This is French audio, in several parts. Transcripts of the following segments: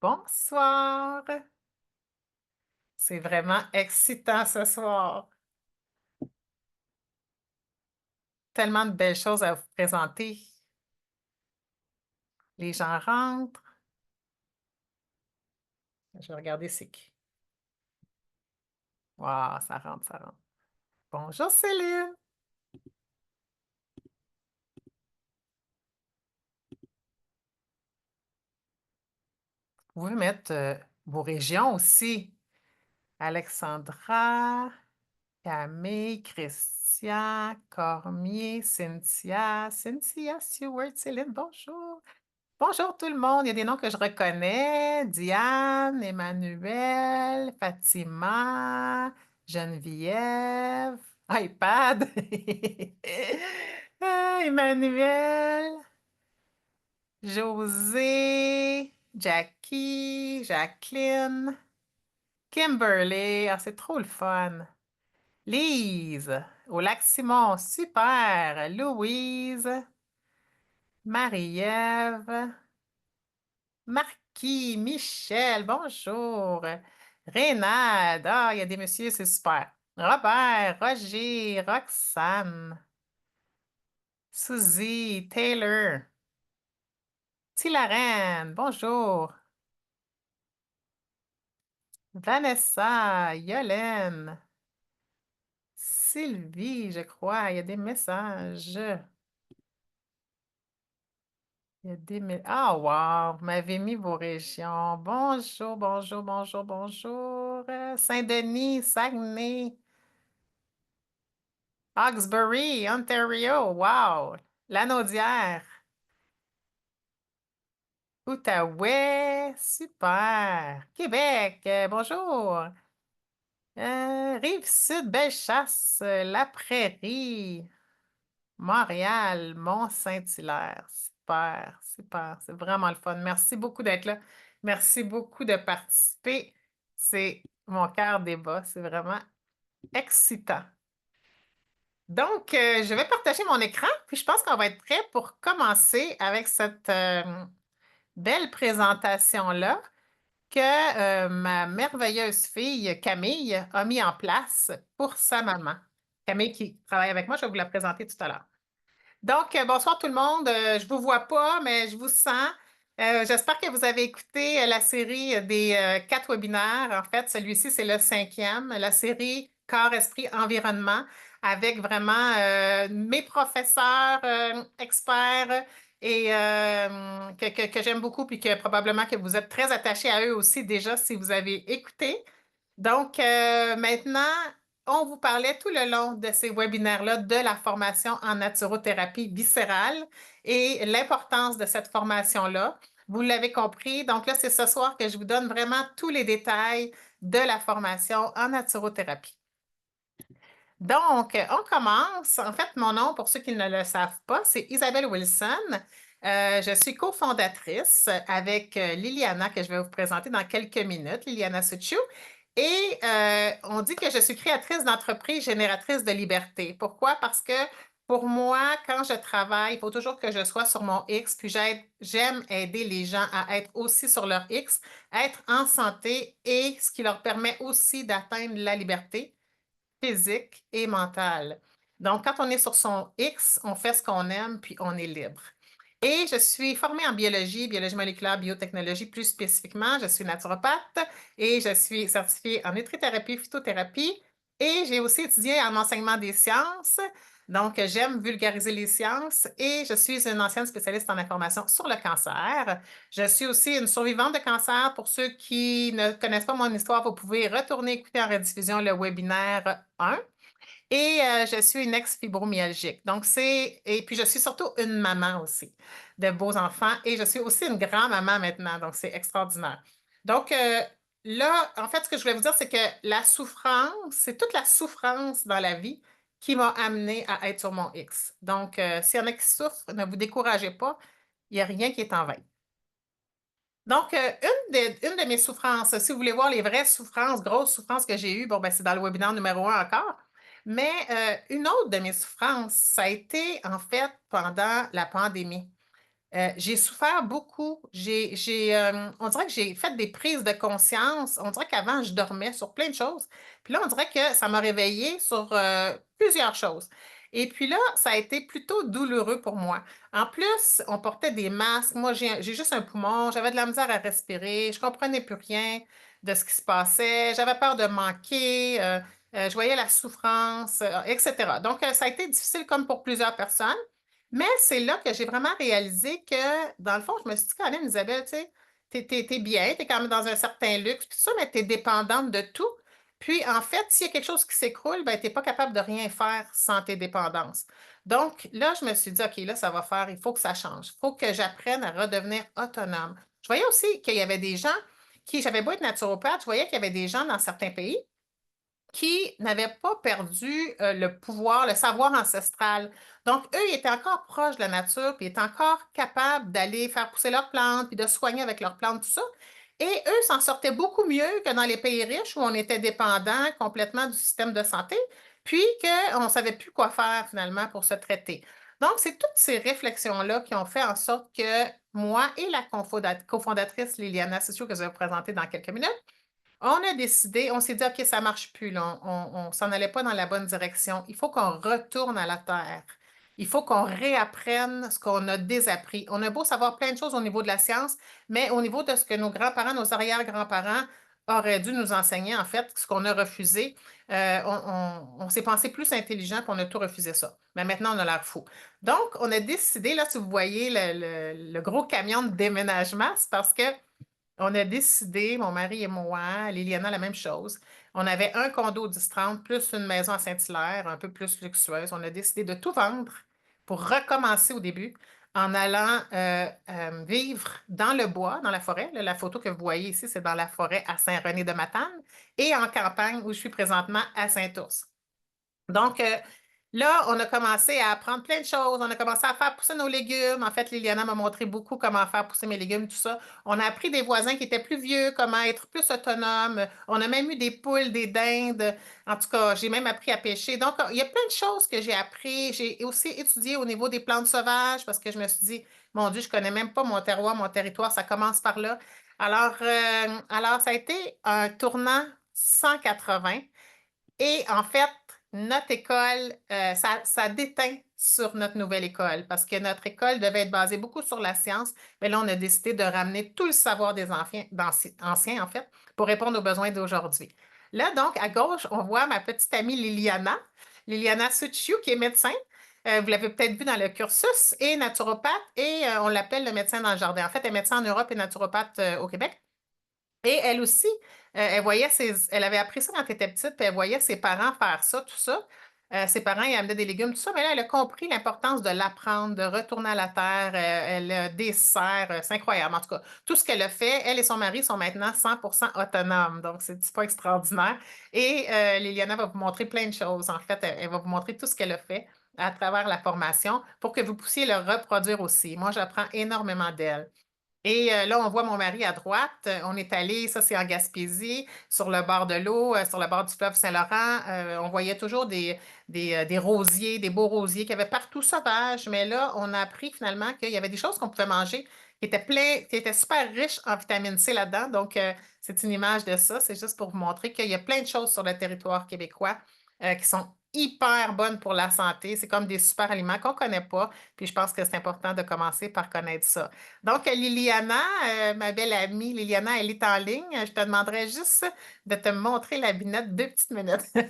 Bonsoir. C'est vraiment excitant ce soir. Tellement de belles choses à vous présenter. Les gens rentrent. Je vais regarder c'est qui. Wow, ça rentre, ça rentre. Bonjour Céline. Vous pouvez mettre vos régions aussi. Alexandra, Camille, Christian, Cormier, Cynthia Stewart, Céline, bonjour. Bonjour tout le monde, il y a des noms que je reconnais. Diane, Emmanuel, Fatima, Geneviève, iPad, Emmanuel, José, Jackie, Jacqueline, Kimberly, ah, c'est trop le fun. Lise, au Lac-Simon, super. Louise, Marie-Ève, Marquis, Michel, bonjour. Reynald, ah, il y a des messieurs, c'est super. Robert, Roger, Roxane, Suzy, Taylor, Tilaren, bonjour. Vanessa, Yolène, Sylvie, je crois, il y a des messages. Ah, wow, vous m'avez mis vos régions. Bonjour, bonjour, bonjour, bonjour. Saint-Denis, Saguenay. Hawkesbury, Ontario, wow. Lanaudière, Outaouais, super. Québec, bonjour. Rive-Sud, Bellechasse, La Prairie, Montréal, Mont-Saint-Hilaire. Super, super. C'est vraiment le fun. Merci beaucoup d'être là. Merci beaucoup de participer. C'est mon cœur débat. C'est vraiment excitant. Donc, je vais partager mon écran, puis je pense qu'on va être prêt pour commencer avec cette belle présentation-là que ma merveilleuse fille Camille a mis en place pour sa maman. Camille qui travaille avec moi, je vais vous la présenter tout à l'heure. Donc, bonsoir tout le monde. Je ne vous vois pas, mais je vous sens. J'espère que vous avez écouté la série des 4 webinaires. En fait, celui-ci, c'est le 5e, la série Corps, Esprit, Environnement, avec vraiment mes professeurs experts et que j'aime beaucoup, puis que probablement que vous êtes très attachés à eux aussi déjà si vous avez écouté. Donc, maintenant, on vous parlait tout le long de ces webinaires-là de la formation en naturothérapie viscérale et l'importance de cette formation-là. Vous l'avez compris. Donc là, c'est ce soir que je vous donne vraiment tous les détails de la formation en naturothérapie. Donc, on commence. En fait, mon nom, pour ceux qui ne le savent pas, c'est Isabelle Wilson. Je suis cofondatrice avec Liliana, que je vais vous présenter dans quelques minutes, Liliana Suciu. Et on dit que je suis créatrice d'entreprise, génératrice de liberté. Pourquoi? Parce que pour moi, quand je travaille, il faut toujours que je sois sur mon X, puis j'aime aider les gens à être aussi sur leur X, être en santé et ce qui leur permet aussi d'atteindre la liberté physique et mentale. Donc, quand on est sur son X, on fait ce qu'on aime, puis on est libre. Et je suis formée en biologie, biologie moléculaire, biotechnologie plus spécifiquement. Je suis naturopathe et je suis certifiée en nutrithérapie, phytothérapie. Et j'ai aussi étudié en enseignement des sciences. Donc, j'aime vulgariser les sciences et je suis une ancienne spécialiste en information sur le cancer. Je suis aussi une survivante de cancer. Pour ceux qui ne connaissent pas mon histoire, vous pouvez retourner écouter en rediffusion le webinaire 1. Et je suis une ex-fibromyalgique. Donc, et puis, je suis surtout une maman aussi de beaux enfants et je suis aussi une grand-maman maintenant. Donc, c'est extraordinaire. Donc, là, en fait, ce que je voulais vous dire, c'est que la souffrance, c'est toute la souffrance dans la vie qui m'a amenée à être sur mon X. Donc, s'il y en a qui souffrent, ne vous découragez pas. Il n'y a rien qui est en vain. Donc, une de mes souffrances, si vous voulez voir les vraies souffrances, grosses souffrances que j'ai eues, bon, ben, c'est dans le webinaire numéro 1 encore. Mais une autre de mes souffrances, ça a été en fait pendant la pandémie. J'ai souffert beaucoup. On dirait que j'ai fait des prises de conscience. On dirait qu'avant, je dormais sur plein de choses. Puis là, on dirait que ça m'a réveillée sur plusieurs choses. Et puis là, ça a été plutôt douloureux pour moi. En plus, on portait des masques. Moi, j'ai juste un poumon. J'avais de la misère à respirer. Je comprenais plus rien de ce qui se passait. J'avais peur de manquer. Je voyais la souffrance, etc. Donc, ça a été difficile comme pour plusieurs personnes. Mais c'est là que j'ai vraiment réalisé que, dans le fond, je me suis dit, quand même, Isabelle, tu sais, t'es bien, t'es quand même dans un certain luxe, puis tout ça, mais t'es dépendante de tout. Puis, en fait, s'il y a quelque chose qui s'écroule, ben, t'es pas capable de rien faire sans tes dépendances. Donc, là, je me suis dit, OK, là, ça va faire, il faut que ça change. Il faut que j'apprenne à redevenir autonome. Je voyais aussi qu'il y avait des gens j'avais beau être naturopathe, je voyais qu'il y avait des gens dans certains pays qui n'avaient pas perdu le pouvoir, le savoir ancestral. Donc, eux, ils étaient encore proches de la nature, puis ils étaient encore capables d'aller faire pousser leurs plantes, puis de soigner avec leurs plantes, tout ça. Et eux s'en sortaient beaucoup mieux que dans les pays riches où on était dépendant complètement du système de santé, puis qu'on ne savait plus quoi faire finalement pour se traiter. Donc, c'est toutes ces réflexions-là qui ont fait en sorte que moi et la cofondatrice Liliana Sissou, que je vais vous présenter dans quelques minutes, on a décidé, on s'est dit, OK, ça marche plus, là. On s'en allait pas dans la bonne direction. Il faut qu'on retourne à la terre. Il faut qu'on réapprenne ce qu'on a désappris. On a beau savoir plein de choses au niveau de la science, mais au niveau de ce que nos grands-parents, nos arrière-grands-parents auraient dû nous enseigner, en fait, ce qu'on a refusé, on s'est pensé plus intelligent, puis on a tout refusé ça. Mais maintenant, on a l'air fou. Donc, on a décidé, là, si vous voyez le gros camion de déménagement, c'est parce que on a décidé, mon mari et moi, Liliana, la même chose. On avait un condo au 10-30 plus une maison à Saint-Hilaire, un peu plus luxueuse. On a décidé de tout vendre pour recommencer au début en allant vivre dans le bois, dans la forêt. Là, la photo que vous voyez ici, c'est dans la forêt à Saint-René-de-Matane et en campagne où je suis présentement à Saint-Ours. Donc, là, on a commencé à apprendre plein de choses. On a commencé à faire pousser nos légumes. En fait, Liliana m'a montré beaucoup comment faire pousser mes légumes, tout ça. On a appris des voisins qui étaient plus vieux, comment être plus autonomes. On a même eu des poules, des dindes. En tout cas, j'ai même appris à pêcher. Donc, il y a plein de choses que j'ai appris. J'ai aussi étudié au niveau des plantes sauvages parce que je me suis dit, mon Dieu, je connais même pas mon terroir, mon territoire. Ça commence par là. Alors, ça a été un tournant 180. Et en fait, notre école, ça déteint sur notre nouvelle école parce que notre école devait être basée beaucoup sur la science. Mais là, on a décidé de ramener tout le savoir des anciens, en fait, pour répondre aux besoins d'aujourd'hui. Là, donc, à gauche, on voit ma petite amie Liliana, Liliana Suchiu, qui est médecin. Vous l'avez peut-être vu dans le cursus, et naturopathe, et on l'appelle le médecin dans le jardin. En fait, elle est médecin en Europe et naturopathe au Québec. Et elle aussi, elle avait appris ça quand elle était petite, puis elle voyait ses parents faire ça, tout ça. Ses parents, ils amenaient des légumes, tout ça, mais là, elle a compris l'importance de l'apprendre, de retourner à la terre. Elle a des serres, c'est incroyable. En tout cas, tout ce qu'elle a fait, elle et son mari sont maintenant 100% autonomes. Donc, c'est pas extraordinaire. Et Liliana va vous montrer plein de choses. En fait, elle va vous montrer tout ce qu'elle a fait à travers la formation pour que vous puissiez le reproduire aussi. Moi, j'apprends énormément d'elle. Et là, on voit mon mari à droite. On est allé, ça c'est en Gaspésie, sur le bord de l'eau, sur le bord du fleuve Saint-Laurent. On voyait toujours des rosiers, des beaux rosiers qui avaient partout sauvages. Mais là, on a appris finalement qu'il y avait des choses qu'on pouvait manger qui étaient super riches en vitamine C là-dedans. Donc, c'est une image de ça. C'est juste pour vous montrer qu'il y a plein de choses sur le territoire québécois qui sont hyper bonnes pour la santé. C'est comme des super aliments qu'on ne connaît pas. Puis je pense que c'est important de commencer par connaître ça. Donc, Liliana, ma belle amie Liliana, elle est en ligne. Je te demanderais juste de te montrer la binette 2 petites minutes. Allô,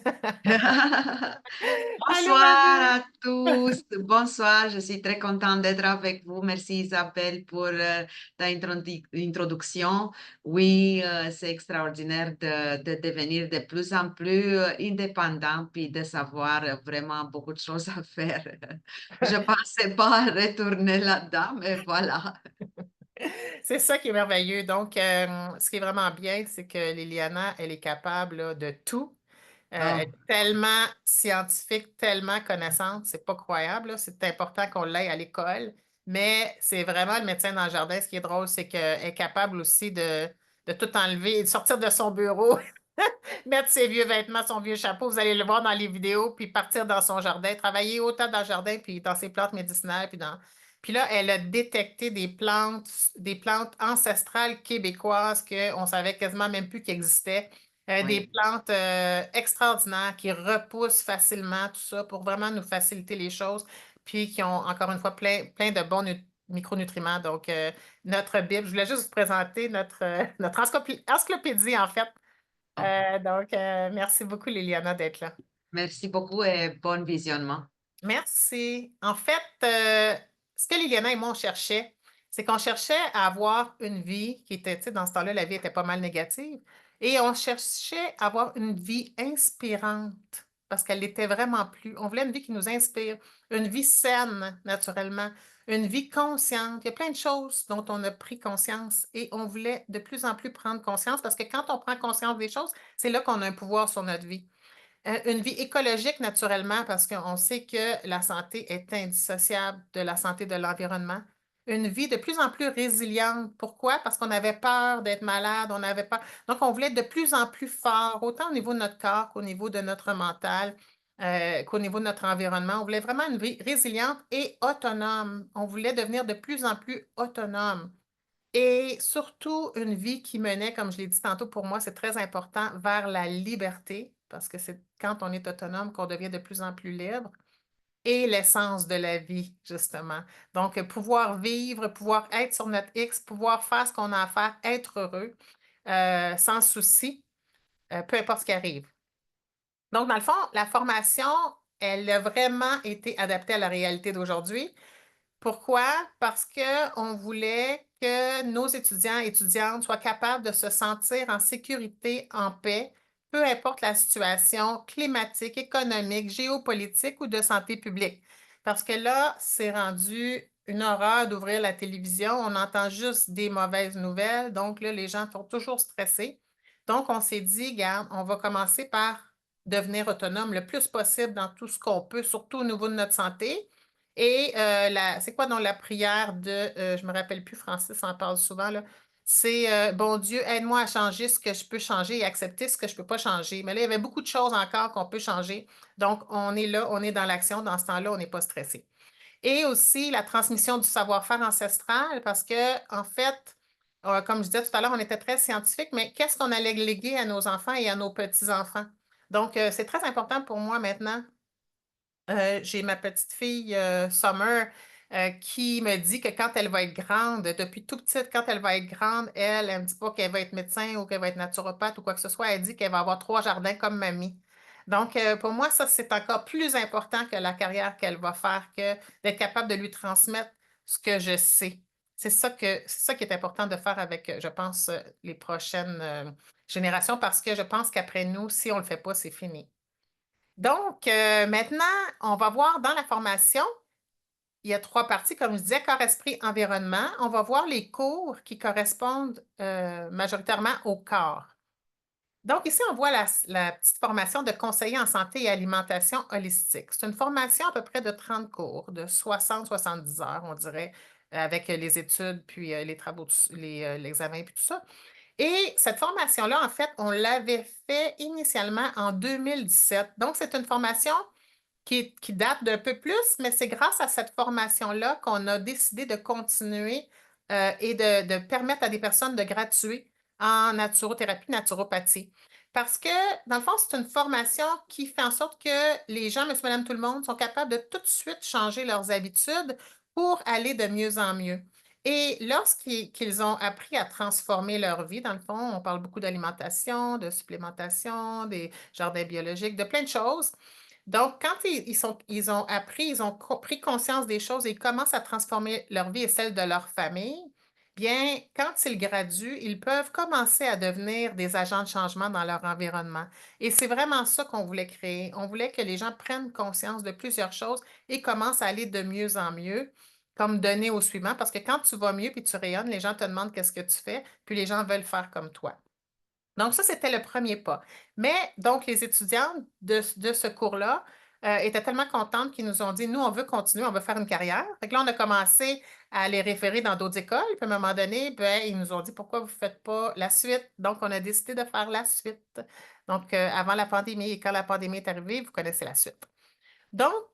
ma Bonsoir belle. à tous. Bonsoir, je suis très contente d'être avec vous. Merci Isabelle pour ta introduction. Oui, c'est extraordinaire de devenir de plus en plus indépendant puis de savoir vraiment beaucoup de choses à faire. Je pensais pas retourner là-dedans, mais voilà. C'est ça qui est merveilleux. Donc, ce qui est vraiment bien, c'est que Liliana, elle est capable là, de tout. Elle Oh. est tellement scientifique, tellement connaissante, c'est pas croyable, là. C'est important qu'on l'aille à l'école. Mais c'est vraiment le médecin dans le jardin. Ce qui est drôle, c'est qu'elle est capable aussi de tout enlever, de sortir de son bureau, mettre ses vieux vêtements, son vieux chapeau. Vous allez le voir dans les vidéos, puis partir dans son jardin, travailler autant dans le jardin, puis dans ses plantes médicinales, puis dans. Puis là, elle a détecté des plantes ancestrales québécoises qu'on savait quasiment même plus qu'elles existaient. Des Oui. plantes extraordinaires qui repoussent facilement, tout ça, pour vraiment nous faciliter les choses, puis qui ont encore une fois plein de bons micronutriments. Donc, notre Bible, je voulais juste vous présenter notre encyclopédie, en fait. Oh, Donc, merci beaucoup, Liliana, d'être là. merci beaucoup et bon visionnement. Merci. En fait, ce que Liliana et moi, on cherchait, c'est qu'on cherchait à avoir une vie qui était, tu sais, dans ce temps-là, la vie était pas mal négative, et on cherchait à avoir une vie inspirante parce qu'elle l'était vraiment plus. On voulait une vie qui nous inspire, une vie saine, naturellement, une vie consciente. Il y a plein de choses dont on a pris conscience et on voulait de plus en plus prendre conscience parce que quand on prend conscience des choses, c'est là qu'on a un pouvoir sur notre vie. Une vie écologique, naturellement, parce qu'on sait que la santé est indissociable de la santé de l'environnement. Une vie de plus en plus résiliente. Pourquoi? Parce qu'on avait peur d'être malade, on avait peur. Donc, on voulait être de plus en plus fort, autant au niveau de notre corps qu'au niveau de notre mental, qu'au niveau de notre environnement. On voulait vraiment une vie résiliente et autonome. On voulait devenir de plus en plus autonome. Et surtout, une vie qui menait, comme je l'ai dit tantôt, pour moi, c'est très important, vers la liberté, parce que c'est quand on est autonome qu'on devient de plus en plus libre, et l'essence de la vie, justement. Donc, pouvoir vivre, pouvoir être sur notre X, pouvoir faire ce qu'on a à faire, être heureux, sans souci, peu importe ce qui arrive. Donc, dans le fond, la formation, elle a vraiment été adaptée à la réalité d'aujourd'hui. Pourquoi? Parce qu'on voulait que nos étudiants et étudiantes soient capables de se sentir en sécurité, en paix, peu importe la situation climatique, économique, géopolitique ou de santé publique. Parce que là, c'est rendu une horreur d'ouvrir la télévision. On entend juste des mauvaises nouvelles. Donc là, les gens sont toujours stressés. Donc, on s'est dit, garde, on va commencer par devenir autonome le plus possible dans tout ce qu'on peut, surtout au niveau de notre santé. Et c'est quoi dans la prière je me rappelle plus, Francis en parle souvent, là. C'est bon Dieu, aide-moi à changer ce que je peux changer et accepter ce que je peux pas changer. Mais là, il y avait beaucoup de choses encore qu'on peut changer. Donc, on est là, on est dans l'action. Dans ce temps-là, on n'est pas stressé. Et aussi la transmission du savoir-faire ancestral, parce que, en fait, comme je disais tout à l'heure, on était très scientifique, mais qu'est-ce qu'on allait léguer à nos enfants et à nos petits-enfants? Donc, c'est très important pour moi maintenant. J'ai ma petite fille Summer qui me dit que quand elle va être grande, depuis tout petite, quand elle va être grande, elle ne dit pas qu'elle va être médecin ou qu'elle va être naturopathe ou quoi que ce soit. Elle dit qu'elle va avoir 3 jardins comme mamie. Donc, pour moi, ça, c'est encore plus important que la carrière qu'elle va faire, que d'être capable de lui transmettre ce que je sais. C'est ça qui est important de faire avec, je pense, les prochaines générations, parce que je pense qu'après nous, si on ne le fait pas, c'est fini. Donc, maintenant, on va voir dans la formation, il y a 3 parties, comme je disais, corps, esprit, environnement. On va voir les cours qui correspondent majoritairement au corps. Donc, ici, on voit la petite formation de conseiller en santé et alimentation holistique. C'est une formation à peu près de 30 cours, de 60-70 heures, on dirait, avec les études, puis les travaux, l'examen, puis tout ça. Et cette formation-là, en fait, on l'avait fait initialement en 2017. Donc, c'est une formation qui date d'un peu plus, mais c'est grâce à cette formation-là qu'on a décidé de continuer et de permettre à des personnes de graduer en naturothérapie, naturopathie. Parce que, dans le fond, c'est une formation qui fait en sorte que les gens, monsieur, madame, tout le monde, sont capables de tout de suite changer leurs habitudes pour aller de mieux en mieux. Et lorsqu'ils ont appris à transformer leur vie, dans le fond, on parle beaucoup d'alimentation, de supplémentation, des jardins biologiques, de plein de choses. Donc, quand ils ont appris, ils ont pris conscience des choses et ils commencent à transformer leur vie et celle de leur famille, bien, quand ils graduent, ils peuvent commencer à devenir des agents de changement dans leur environnement. Et c'est vraiment ça qu'on voulait créer. On voulait que les gens prennent conscience de plusieurs choses et commencent à aller de mieux en mieux, comme donner au suivant, parce que quand tu vas mieux puis tu rayonnes, les gens te demandent qu'est-ce que tu fais, puis les gens veulent faire comme toi. Donc, ça, c'était le premier pas. Mais donc, les étudiantes de ce cours-là étaient tellement contentes qu'ils nous ont dit, nous, on veut continuer, on veut faire une carrière. Fait que là, on a commencé à les référer dans d'autres écoles. Puis à un moment donné, ben, ils nous ont dit, pourquoi vous ne faites pas la suite? Donc, on a décidé de faire la suite. Donc, avant la pandémie, et quand la pandémie est arrivée, vous connaissez la suite. Donc,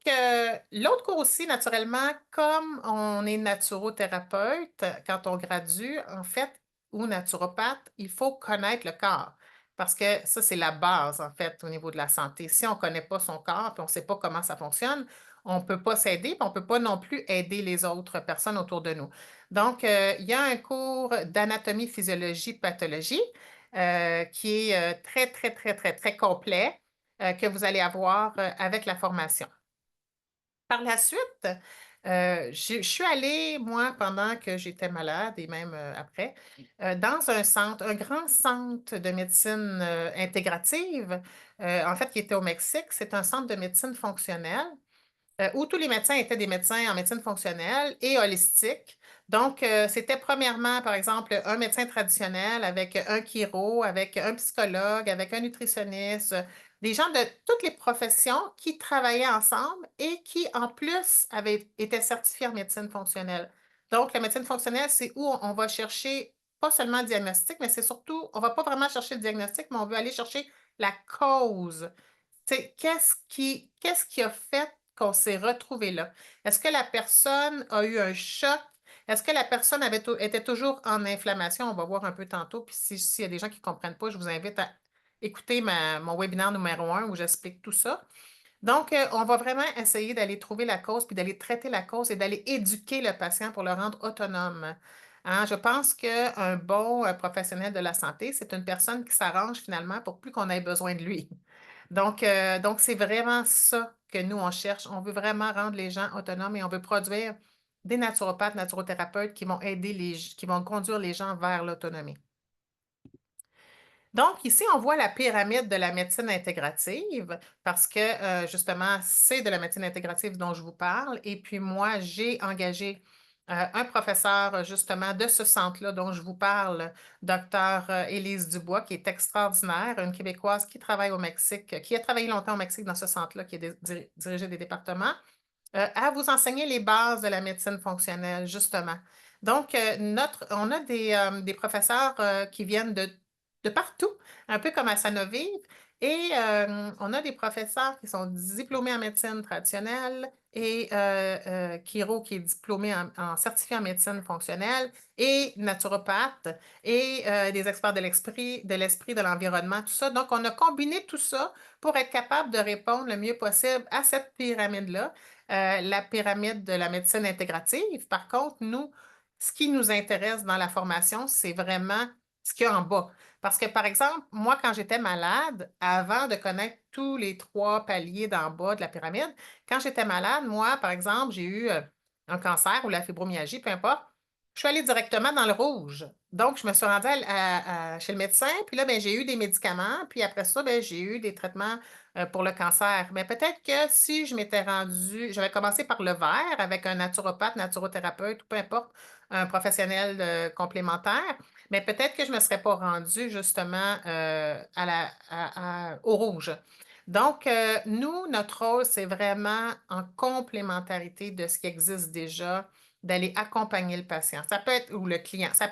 l'autre cours aussi, naturellement, comme on est naturothérapeute, quand on gradue, en fait, ou naturopathe, il faut connaître le corps. Parce que ça, c'est la base, en fait, au niveau de la santé. Si on ne connaît pas son corps, puis on ne sait pas comment ça fonctionne, on ne peut pas s'aider, puis on ne peut pas non plus aider les autres personnes autour de nous. Donc, il y a un cours d'anatomie, physiologie, pathologie qui est très, très, très, très, très complet que vous allez avoir avec la formation. Par la suite, je suis allée, moi, pendant que j'étais malade et même après, dans un centre, un grand centre de médecine intégrative, en fait, qui était au Mexique. C'est un centre de médecine fonctionnelle où tous les médecins étaient des médecins en médecine fonctionnelle et holistique. Donc, c'était premièrement, par exemple, un médecin traditionnel avec un chiro, avec un psychologue, avec un nutritionniste, des gens de toutes les professions qui travaillaient ensemble et qui, en plus, étaient certifiés en médecine fonctionnelle. Donc, la médecine fonctionnelle, c'est où on va chercher pas seulement le diagnostic, mais c'est surtout, on va pas vraiment chercher le diagnostic, mais on veut aller chercher la cause. Tu sais, qu'est-ce qui a fait qu'on s'est retrouvé là? Est-ce que la personne a eu un choc? Est-ce que la personne était toujours en inflammation? On va voir un peu tantôt. Puis s'il y a des gens qui ne comprennent pas, je vous invite à écouter mon webinaire numéro 1 où j'explique tout ça. Donc, on va vraiment essayer d'aller trouver la cause, puis d'aller traiter la cause et d'aller éduquer le patient pour le rendre autonome. Hein, je pense qu'un bon professionnel de la santé, c'est une personne qui s'arrange finalement pour plus qu'on ait besoin de lui. Donc c'est vraiment ça que nous, on cherche. On veut vraiment rendre les gens autonomes et on veut produire des naturopathes, naturothérapeutes qui vont qui vont conduire les gens vers l'autonomie. Donc, ici, on voit la pyramide de la médecine intégrative parce que, justement, c'est de la médecine intégrative dont je vous parle. Et puis, moi, j'ai engagé un professeur, justement, de ce centre-là dont je vous parle, docteur Élise Dubois, qui est extraordinaire, une Québécoise qui travaille au Mexique, qui a travaillé longtemps au Mexique dans ce centre-là, qui a dirigé des départements à vous enseigner les bases de la médecine fonctionnelle, justement. Donc, on a des professeurs qui viennent de partout, un peu comme à Sanoviv, et on a des professeurs qui sont diplômés en médecine traditionnelle et Kiro qui est diplômé en certifié en médecine fonctionnelle et naturopathe et des experts de l'esprit, de l'environnement, tout ça. Donc, on a combiné tout ça pour être capable de répondre le mieux possible à cette pyramide-là la pyramide de la médecine intégrative. Par contre, nous, ce qui nous intéresse dans la formation, c'est vraiment ce qu'il y a en bas. Parce que, par exemple, moi, quand j'étais malade, avant de connaître tous les trois paliers d'en bas de la pyramide, quand j'étais malade, moi, par exemple, j'ai eu un cancer ou la fibromyalgie, peu importe, je suis allée directement dans le rouge. Donc, je me suis rendue chez le médecin, puis là, ben, j'ai eu des médicaments, puis après ça, ben, j'ai eu des traitements pour le cancer. Mais peut-être que si je m'étais rendue, j'avais commencé par le vert avec un naturopathe, naturothérapeute ou peu importe, un professionnel complémentaire, mais peut-être que je ne me serais pas rendue justement au rouge. Donc, nous, notre rôle, c'est vraiment en complémentarité de ce qui existe déjà, d'aller accompagner le patient. Ça peut être, ou le client. Euh, Ça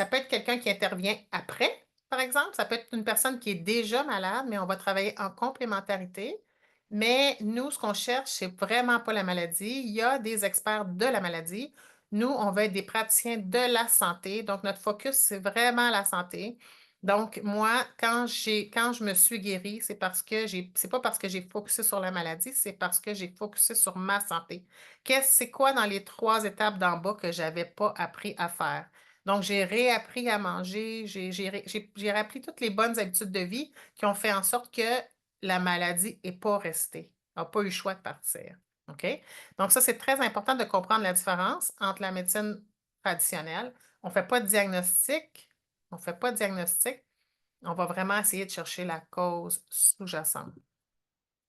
peut être quelqu'un qui intervient après, par exemple. Ça peut être une personne qui est déjà malade, mais on va travailler en complémentarité. Mais nous, ce qu'on cherche, c'est vraiment pas la maladie. Il y a des experts de la maladie. Nous, on va être des praticiens de la santé. Donc, notre focus, c'est vraiment la santé. Donc, moi, quand je me suis guérie, c'est pas parce que j'ai focusé sur la maladie, c'est parce que j'ai focusé sur ma santé. C'est quoi dans les trois étapes d'en bas que j'avais pas appris à faire? Donc, j'ai réappris à manger, j'ai réappris toutes les bonnes habitudes de vie qui ont fait en sorte que la maladie n'est pas restée, n'a pas eu le choix de partir. OK? Donc, ça, c'est très important de comprendre la différence entre la médecine traditionnelle. On ne fait pas de diagnostic. On ne fait pas de diagnostic. On va vraiment essayer de chercher la cause sous-jacente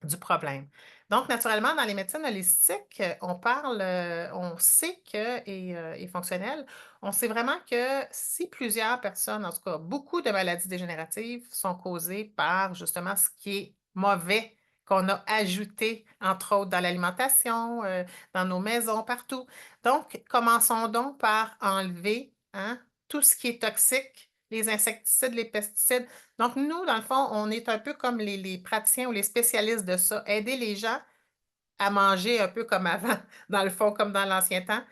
du problème. Donc, naturellement, dans les médecines holistiques, on sait que, et fonctionnel, on sait vraiment que si plusieurs personnes, en tout cas, beaucoup de maladies dégénératives sont causées par justement ce qui est mauvais qu'on a ajouté, entre autres, dans l'alimentation, dans nos maisons, partout. Donc, commençons donc par enlever hein, tout ce qui est toxique les insecticides, les pesticides. Donc, nous, dans le fond, on est un peu comme les praticiens ou les spécialistes de ça, aider les gens à manger un peu comme avant, dans le fond, comme dans l'ancien temps,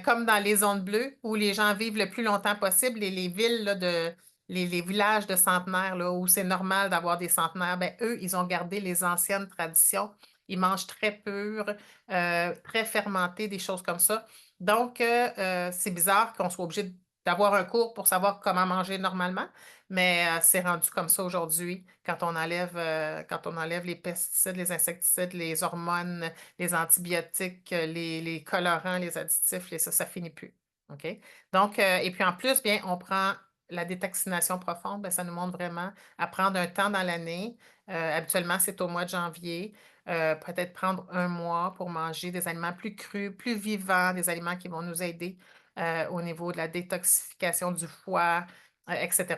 comme dans les zones bleues où les gens vivent le plus longtemps possible et les villes là, les villages de centenaires là, où c'est normal d'avoir des centenaires, ben, eux, ils ont gardé les anciennes traditions. Ils mangent très pur, très fermenté, des choses comme ça. Donc, c'est bizarre qu'on soit obligé d'avoir un cours pour savoir comment manger normalement, mais c'est rendu comme ça aujourd'hui quand on enlève les pesticides, les insecticides, les hormones, les antibiotiques, les colorants, les additifs, ça finit plus. OK? Donc, et puis en plus, bien, on prend la détoxination profonde, bien, ça nous montre vraiment à prendre un temps dans l'année. Habituellement, c'est au mois de janvier. Peut-être prendre un mois pour manger des aliments plus crus, plus vivants, des aliments qui vont nous aider au niveau de la détoxification du foie, etc.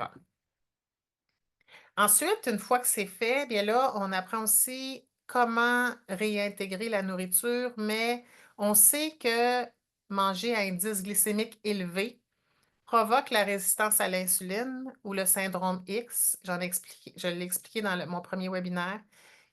Ensuite, une fois que c'est fait, bien là, on apprend aussi comment réintégrer la nourriture, mais on sait que manger à indice glycémique élevé provoque la résistance à l'insuline ou le syndrome X. Je l'ai expliqué dans mon premier webinaire.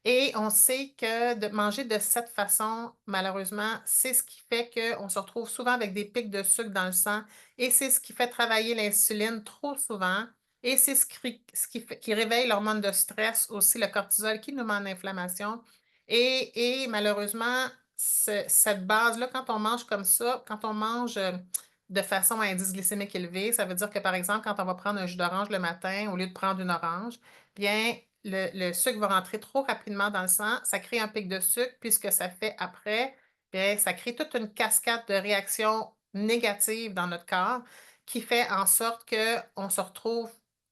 Et on sait que de manger de cette façon, malheureusement, c'est ce qui fait qu'on se retrouve souvent avec des pics de sucre dans le sang et c'est ce qui fait travailler l'insuline trop souvent et c'est qui réveille l'hormone de stress, aussi le cortisol qui nous met en inflammation. Et malheureusement, cette base-là, quand on mange comme ça, quand on mange de façon à indice glycémique élevé, ça veut dire que, par exemple, quand on va prendre un jus d'orange le matin, au lieu de prendre une orange, bien, le sucre va rentrer trop rapidement dans le sang, ça crée un pic de sucre, puis ce que ça fait après, bien, ça crée toute une cascade de réactions négatives dans notre corps qui fait en sorte qu'on se retrouve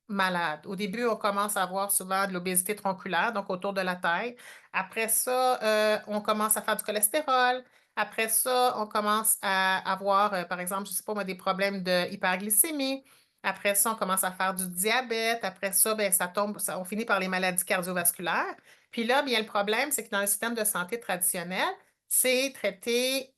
malade. Au début, on commence à avoir souvent de l'obésité tronculaire, donc autour de la taille. Après ça, on commence à faire du cholestérol. Après ça, on commence à avoir, par exemple, je ne sais pas moi, des problèmes de hyperglycémie. Après ça, on commence à faire du diabète. Après ça, ben, ça tombe, on finit par les maladies cardiovasculaires. Puis là, bien, le problème, c'est que dans le système de santé traditionnel, c'est traité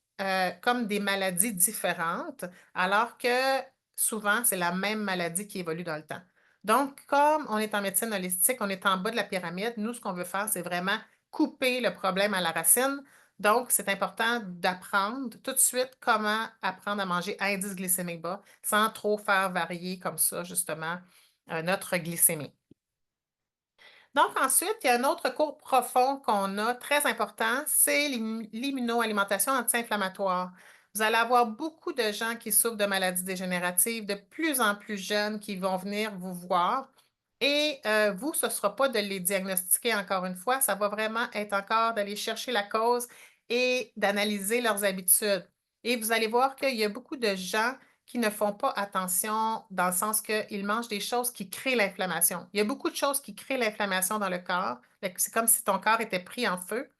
comme des maladies différentes, alors que souvent, c'est la même maladie qui évolue dans le temps. Donc, comme on est en médecine holistique, on est en bas de la pyramide, nous, ce qu'on veut faire, c'est vraiment couper le problème à la racine. Donc, c'est important d'apprendre tout de suite comment apprendre à manger à indice glycémique bas sans trop faire varier comme ça, justement, notre glycémie. Donc, ensuite, il y a un autre cours profond qu'on a, très important, c'est l'immunoalimentation anti-inflammatoire. Vous allez avoir beaucoup de gens qui souffrent de maladies dégénératives, de plus en plus jeunes qui vont venir vous voir. Et vous, ce ne sera pas de les diagnostiquer encore une fois, ça va vraiment être encore d'aller chercher la cause et d'analyser leurs habitudes. Et vous allez voir qu'il y a beaucoup de gens qui ne font pas attention dans le sens qu'ils mangent des choses qui créent l'inflammation. Il y a beaucoup de choses qui créent l'inflammation dans le corps. C'est comme si ton corps était pris en feu.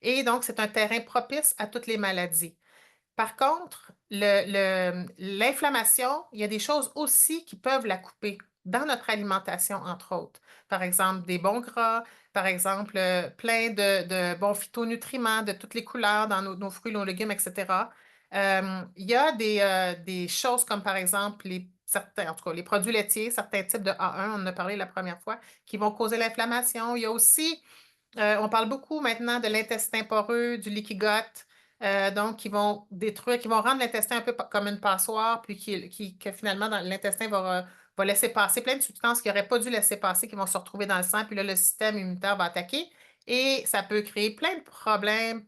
Et donc, c'est un terrain propice à toutes les maladies. Par contre, l'inflammation, il y a des choses aussi qui peuvent la couper dans notre alimentation, entre autres. Par exemple, des bons gras, par exemple, plein de bons phytonutriments de toutes les couleurs dans nos fruits, nos légumes, etc. Il y a des choses comme, par exemple, certains, en tout cas, les produits laitiers, certains types de A1, on en a parlé la première fois, qui vont causer l'inflammation. Il y a aussi on parle beaucoup maintenant de l'intestin poreux, du leaky gut, donc qui vont détruire, qui vont rendre l'intestin un peu comme une passoire, puis que finalement l'intestin va laisser passer plein de substances qu'il n'aurait pas dû laisser passer, qui vont se retrouver dans le sang, puis là, le système immunitaire va attaquer. Et ça peut créer plein de problèmes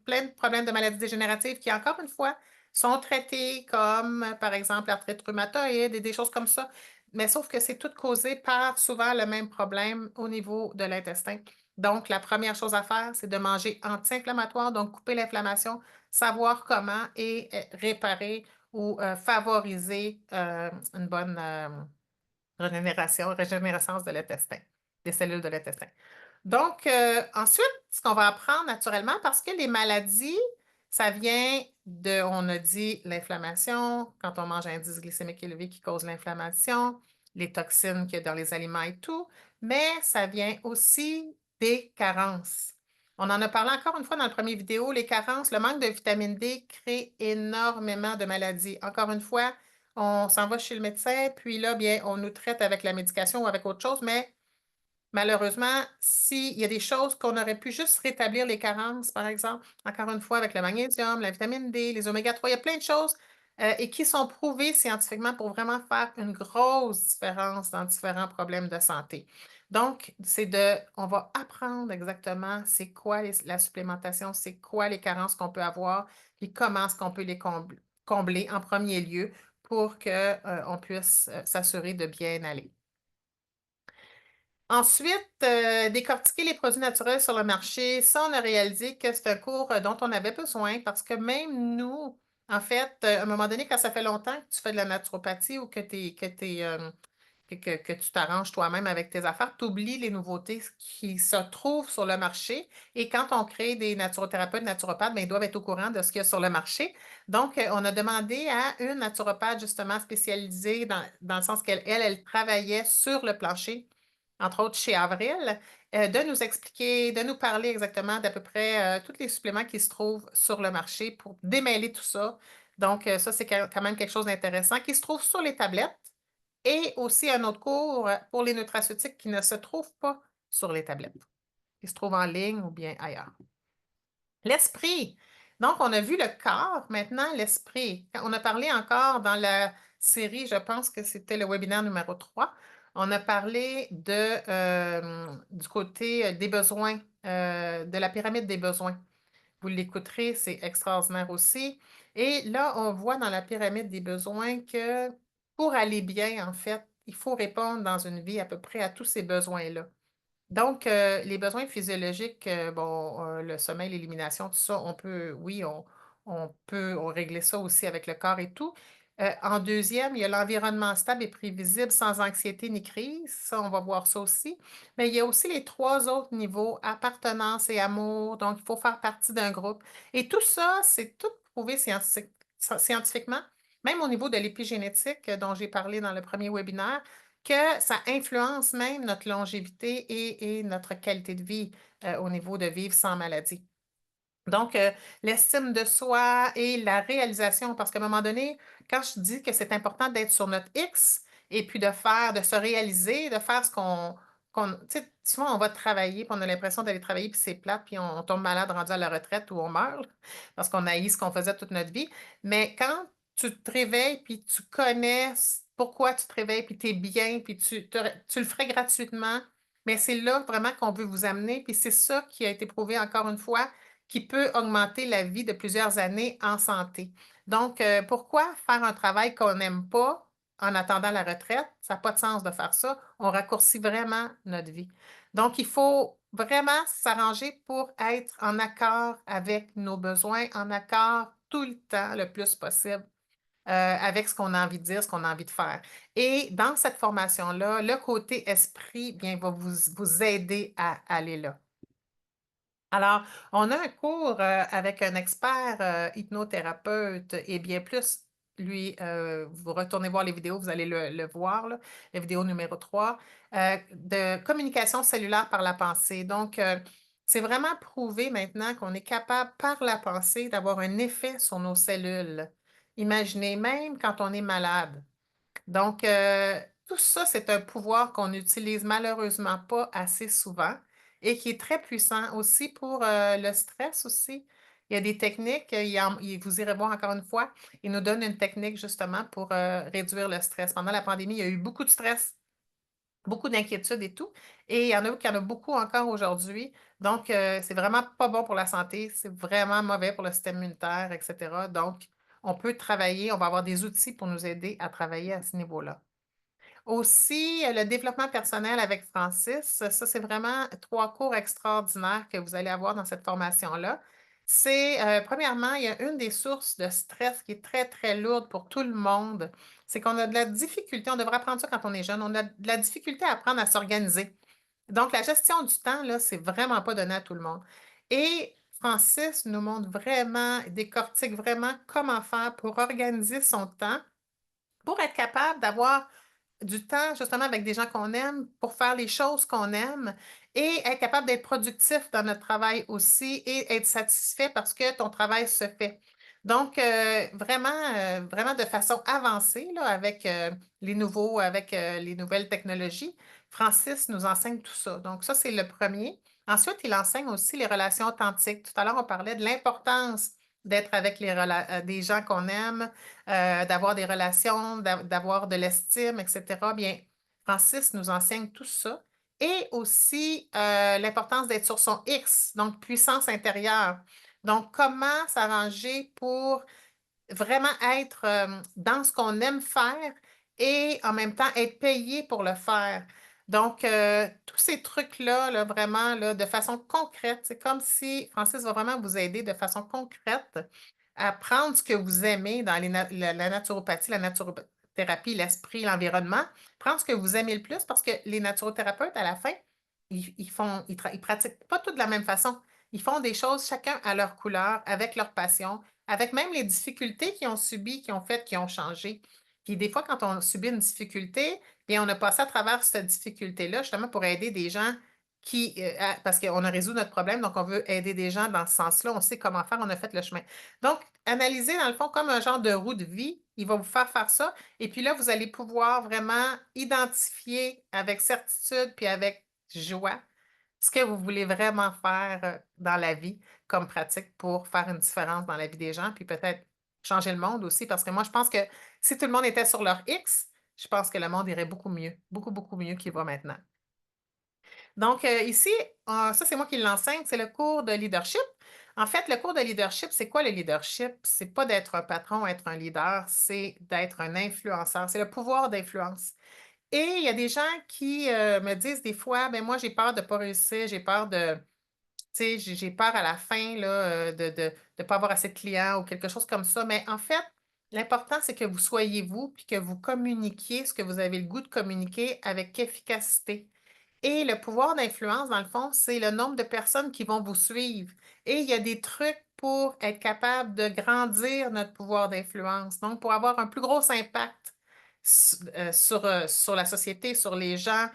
de maladies dégénératives qui, encore une fois, sont traités comme, par exemple, l'arthrite rhumatoïde et des choses comme ça. Mais sauf que c'est tout causé par souvent le même problème au niveau de l'intestin. Donc, la première chose à faire, c'est de manger anti-inflammatoire, donc couper l'inflammation, savoir comment et réparer ou favoriser une bonne régénérescence de l'intestin, des cellules de l'intestin. Donc, ensuite, ce qu'on va apprendre naturellement, parce que les maladies, ça vient de, on a dit, l'inflammation, quand on mange un indice glycémique élevé qui cause l'inflammation, les toxines qu'il y a dans les aliments et tout, mais ça vient aussi des carences. On en a parlé encore une fois dans la première vidéo, les carences, le manque de vitamine D crée énormément de maladies. Encore une fois, on s'en va chez le médecin, puis là, bien, on nous traite avec la médication ou avec autre chose, mais malheureusement, s'il y a des choses qu'on aurait pu juste rétablir les carences, par exemple, encore une fois, avec le magnésium, la vitamine D, les oméga 3, il y a plein de choses et qui sont prouvées scientifiquement pour vraiment faire une grosse différence dans différents problèmes de santé. Donc, on va apprendre exactement c'est quoi la supplémentation, c'est quoi les carences qu'on peut avoir, puis comment est-ce qu'on peut les combler en premier lieu pour qu'on puisse s'assurer de bien aller. Ensuite, décortiquer les produits naturels sur le marché. Ça, on a réalisé que c'est un cours dont on avait besoin parce que même nous, en fait, à un moment donné, quand ça fait longtemps que tu fais de la naturopathie ou que tu t'arranges toi-même avec tes affaires, tu oublies les nouveautés qui se trouvent sur le marché. Et quand on crée des naturothérapeutes, naturopathes, ben, ils doivent être au courant de ce qu'il y a sur le marché. Donc, on a demandé à une naturopathe justement spécialisée dans le sens elle travaillait sur le plancher, entre autres chez Avril, de nous expliquer, de nous parler exactement d'à peu près tous les suppléments qui se trouvent sur le marché pour démêler tout ça. Donc, ça, c'est quand même quelque chose d'intéressant qui se trouve sur les tablettes et aussi un autre cours pour les nutraceutiques qui ne se trouvent pas sur les tablettes, qui se trouvent en ligne ou bien ailleurs. L'esprit. Donc, on a vu le corps, maintenant l'esprit. On a parlé encore dans la série, je pense que c'était le webinaire numéro 3. On a parlé du côté des besoins, de la pyramide des besoins. Vous l'écouterez, c'est extraordinaire aussi. Et là, on voit dans la pyramide des besoins que pour aller bien, en fait, il faut répondre dans une vie à peu près à tous ces besoins-là. Donc, les besoins physiologiques, bon, le sommeil, l'élimination, tout ça, oui, on régler ça aussi avec le corps et tout. En deuxième, il y a l'environnement stable et prévisible sans anxiété ni crise. Ça, on va voir ça aussi. Mais il y a aussi les trois autres niveaux, appartenance et amour. Donc, il faut faire partie d'un groupe. Et tout ça, c'est tout prouvé scientifiquement, même au niveau de l'épigénétique dont j'ai parlé dans le premier webinaire que ça influence même notre longévité et notre qualité de vie au niveau de vivre sans maladie. Donc, l'estime de soi et la réalisation, parce qu'à un moment donné, quand je dis que c'est important d'être sur notre X et puis de se réaliser, de faire tu sais, souvent on va travailler, puis on a l'impression d'aller travailler, puis c'est plate, puis on tombe malade rendu à la retraite ou on meurt, là, parce qu'on haït ce qu'on faisait toute notre vie. Mais quand tu te réveilles, puis tu connais pourquoi tu te réveilles, puis tu es bien, puis tu le ferais gratuitement, mais c'est là vraiment qu'on veut vous amener, puis c'est ça qui a été prouvé encore une fois qui peut augmenter la vie de plusieurs années en santé. Donc, pourquoi faire un travail qu'on n'aime pas en attendant la retraite? Ça n'a pas de sens de faire ça. On raccourcit vraiment notre vie. Donc, il faut vraiment s'arranger pour être en accord avec nos besoins, en accord tout le temps, le plus possible, avec ce qu'on a envie de dire, ce qu'on a envie de faire. Et dans cette formation-là, le côté esprit, bien, va vous aider à aller là. Alors, on a un cours avec un expert hypnothérapeute et bien plus, lui, vous retournez voir les vidéos, vous allez le voir, là, la vidéo numéro 3 de communication cellulaire par la pensée. Donc, c'est vraiment prouvé maintenant qu'on est capable par la pensée d'avoir un effet sur nos cellules. Imaginez même quand on est malade. Donc, tout ça, c'est un pouvoir qu'on n'utilise malheureusement pas assez souvent et qui est très puissant aussi pour le stress aussi. Il y a des techniques, vous irez voir encore une fois, il nous donne une technique justement pour réduire le stress. Pendant la pandémie, il y a eu beaucoup de stress, beaucoup d'inquiétudes et tout, et il y en a qui en a beaucoup encore aujourd'hui. Donc, c'est vraiment pas bon pour la santé, c'est vraiment mauvais pour le système immunitaire, etc. Donc, on peut travailler, on va avoir des outils pour nous aider à travailler à ce niveau-là. Aussi, le développement personnel avec Francis, ça, c'est vraiment trois cours extraordinaires que vous allez avoir dans cette formation-là. Premièrement, il y a une des sources de stress qui est très, très lourde pour tout le monde. C'est qu'on a de la difficulté, on devrait apprendre ça quand on est jeune, on a de la difficulté à apprendre à s'organiser. Donc, la gestion du temps, là, c'est vraiment pas donné à tout le monde. Et Francis nous montre vraiment, décortique vraiment comment faire pour organiser son temps, pour être capable d'avoir du temps justement avec des gens qu'on aime pour faire les choses qu'on aime et être capable d'être productif dans notre travail aussi et être satisfait parce que ton travail se fait. Donc, vraiment de façon avancée, là, avec les nouvelles technologies, Francis nous enseigne tout ça. Donc, ça, c'est le premier. Ensuite, il enseigne aussi les relations authentiques. Tout à l'heure, on parlait de l'importance d'être avec des gens qu'on aime, d'avoir des relations, d'avoir de l'estime, etc. Bien, Francis nous enseigne tout ça. Et aussi l'importance d'être sur son X, donc puissance intérieure. Donc, comment s'arranger pour vraiment être dans ce qu'on aime faire et en même temps être payé pour le faire. Donc, tous ces trucs-là, là, vraiment, là, de façon concrète, c'est comme si Francis va vraiment vous aider de façon concrète à prendre ce que vous aimez dans la naturopathie, la naturothérapie, l'esprit, l'environnement, prendre ce que vous aimez le plus parce que les naturothérapeutes, à la fin, ils pratiquent pas tous de la même façon. Ils font des choses chacun à leur couleur, avec leur passion, avec même les difficultés qu'ils ont subies, qui ont changé. Puis des fois, quand on subit une difficulté, bien, on a passé à travers cette difficulté-là, justement pour aider des gens parce qu'on a résolu notre problème, donc on veut aider des gens dans ce sens-là, on sait comment faire, on a fait le chemin. Donc, analyser dans le fond comme un genre de roue de vie, il va vous faire ça, et puis là, vous allez pouvoir vraiment identifier avec certitude puis avec joie ce que vous voulez vraiment faire dans la vie comme pratique pour faire une différence dans la vie des gens, puis peut-être changer le monde aussi, parce que moi, je pense que si tout le monde était sur leur X, je pense que le monde irait beaucoup mieux, beaucoup, beaucoup mieux qu'il va maintenant. Donc, ici, ça, c'est moi qui l'enseigne, c'est le cours de leadership. En fait, le cours de leadership, c'est quoi le leadership? C'est pas d'être un patron, être un leader, c'est d'être un influenceur. C'est le pouvoir d'influence. Et il y a des gens qui me disent des fois, ben moi, j'ai peur de ne pas réussir, j'ai peur tu sais, j'ai peur à la fin là, de ne pas avoir assez de clients ou quelque chose comme ça. Mais en fait, l'important, c'est que vous soyez vous, puis que vous communiquiez ce que vous avez le goût de communiquer avec efficacité. Et le pouvoir d'influence, dans le fond, c'est le nombre de personnes qui vont vous suivre. Et il y a des trucs pour être capable de grandir notre pouvoir d'influence. Donc, pour avoir un plus gros impact sur la société, sur les gens.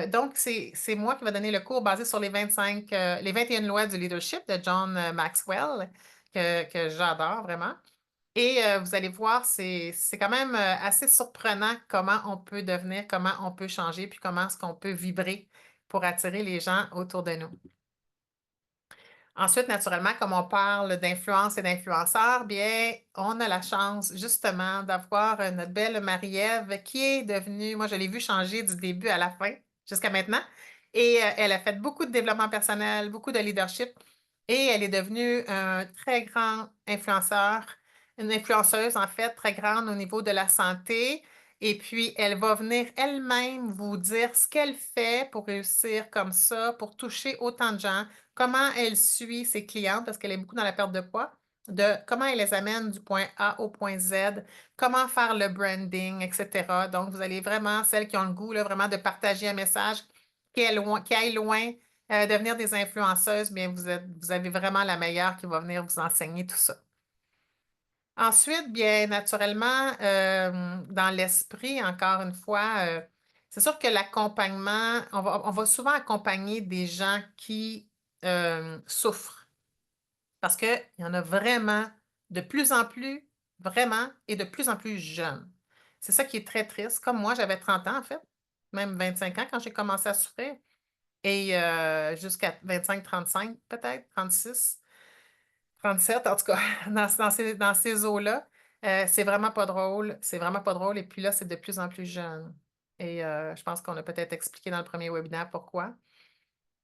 Donc, c'est moi qui va donner le cours basé sur les 21 lois du leadership de John Maxwell, que j'adore vraiment. Et vous allez voir, c'est quand même assez surprenant comment on peut devenir, comment on peut changer, puis comment est-ce qu'on peut vibrer pour attirer les gens autour de nous. Ensuite, naturellement, comme on parle d'influence et d'influenceurs, bien, on a la chance justement d'avoir notre belle Marie-Ève qui est devenue, moi je l'ai vue changer du début à la fin jusqu'à maintenant, et elle a fait beaucoup de développement personnel, beaucoup de leadership, et elle est devenue un très grand influenceur, une influenceuse en fait, très grande au niveau de la santé. Et puis, elle va venir elle-même vous dire ce qu'elle fait pour réussir comme ça, pour toucher autant de gens, comment elle suit ses clientes, parce qu'elle est beaucoup dans la perte de poids, de comment elle les amène du point A au point Z, comment faire le branding, etc. Donc, vous allez vraiment, celles qui ont le goût, là, vraiment de partager un message qui aille loin, devenir des influenceuses, bien, vous avez vraiment la meilleure qui va venir vous enseigner tout ça. Ensuite, bien naturellement, dans l'esprit, encore une fois, c'est sûr que l'accompagnement, on va souvent accompagner des gens qui souffrent parce qu'il y en a vraiment de plus en plus, vraiment, et de plus en plus jeunes. C'est ça qui est très triste. Comme moi, j'avais 30 ans en fait, même 25 ans quand j'ai commencé à souffrir, et jusqu'à 25, 35 peut-être, 36. 37, en tout cas, dans ces eaux-là. C'est vraiment pas drôle. C'est vraiment pas drôle. Et puis là, c'est de plus en plus jeune. Et je pense qu'on a peut-être expliqué dans le premier webinaire pourquoi.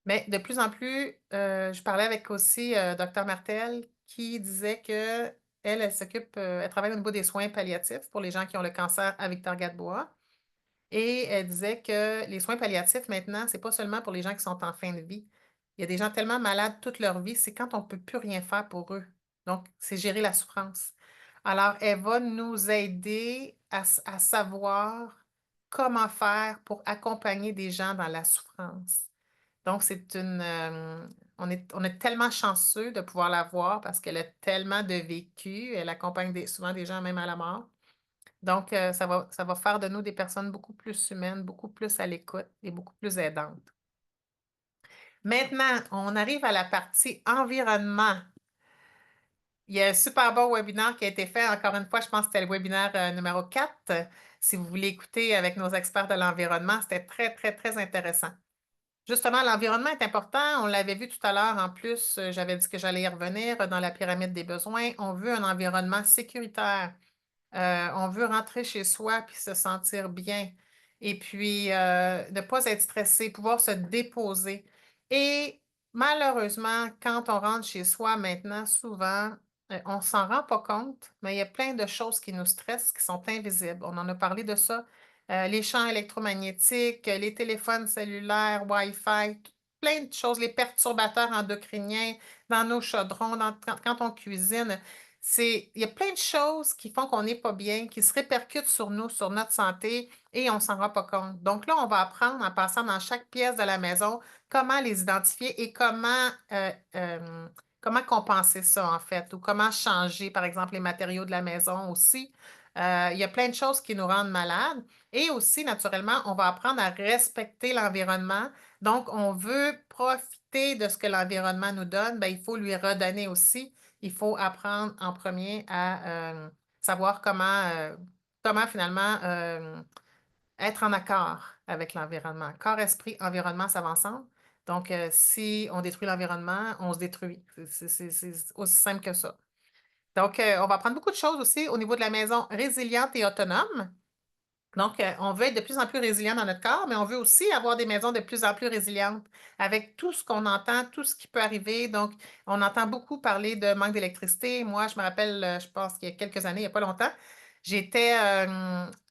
Mais de plus en plus, je parlais avec aussi Dr Martel qui disait que elle s'occupe, elle travaille au niveau des soins palliatifs pour les gens qui ont le cancer à Victor-Gadebois. Et elle disait que les soins palliatifs, maintenant, c'est pas seulement pour les gens qui sont en fin de vie. Il y a des gens tellement malades toute leur vie, c'est quand on ne peut plus rien faire pour eux. Donc, c'est gérer la souffrance. Alors, elle va nous aider à savoir comment faire pour accompagner des gens dans la souffrance. Donc, on est tellement chanceux de pouvoir la voir parce qu'elle a tellement de vécu. Elle accompagne souvent des gens même à la mort. Donc, ça va faire de nous des personnes beaucoup plus humaines, beaucoup plus à l'écoute et beaucoup plus aidantes. Maintenant, on arrive à la partie environnement. Il y a un super bon webinaire qui a été fait. Encore une fois, je pense que c'était le webinaire numéro 4. Si vous voulez écouter avec nos experts de l'environnement, c'était très, très, très intéressant. Justement, l'environnement est important. On l'avait vu tout à l'heure. En plus, j'avais dit que j'allais y revenir dans la pyramide des besoins. On veut un environnement sécuritaire. On veut rentrer chez soi puis se sentir bien. Et puis, ne pas être stressé, pouvoir se déposer. Et malheureusement, quand on rentre chez soi maintenant, souvent, on ne s'en rend pas compte, mais il y a plein de choses qui nous stressent, qui sont invisibles. On en a parlé de ça. Les champs électromagnétiques, les téléphones cellulaires, Wi-Fi, plein de choses, les perturbateurs endocriniens dans nos chaudrons, quand on cuisine. Il y a plein de choses qui font qu'on n'est pas bien, qui se répercutent sur nous, sur notre santé, et on ne s'en rend pas compte. Donc là, on va apprendre en passant dans chaque pièce de la maison comment les identifier et comment compenser ça, en fait, ou comment changer, par exemple, les matériaux de la maison aussi. Il y a plein de choses qui nous rendent malades. Et aussi, naturellement, on va apprendre à respecter l'environnement. Donc, on veut profiter de ce que l'environnement nous donne, ben, il faut lui redonner aussi. Il faut apprendre en premier à savoir comment finalement être en accord avec l'environnement. Corps, esprit, environnement, ça va ensemble. Donc, si on détruit l'environnement, on se détruit. C'est aussi simple que ça. Donc, on va apprendre beaucoup de choses aussi au niveau de la maison résiliente et autonome. Donc, on veut être de plus en plus résilient dans notre corps, mais on veut aussi avoir des maisons de plus en plus résilientes avec tout ce qu'on entend, tout ce qui peut arriver. Donc, on entend beaucoup parler de manque d'électricité. Moi, je me rappelle, je pense qu'il y a quelques années, il n'y a pas longtemps, j'étais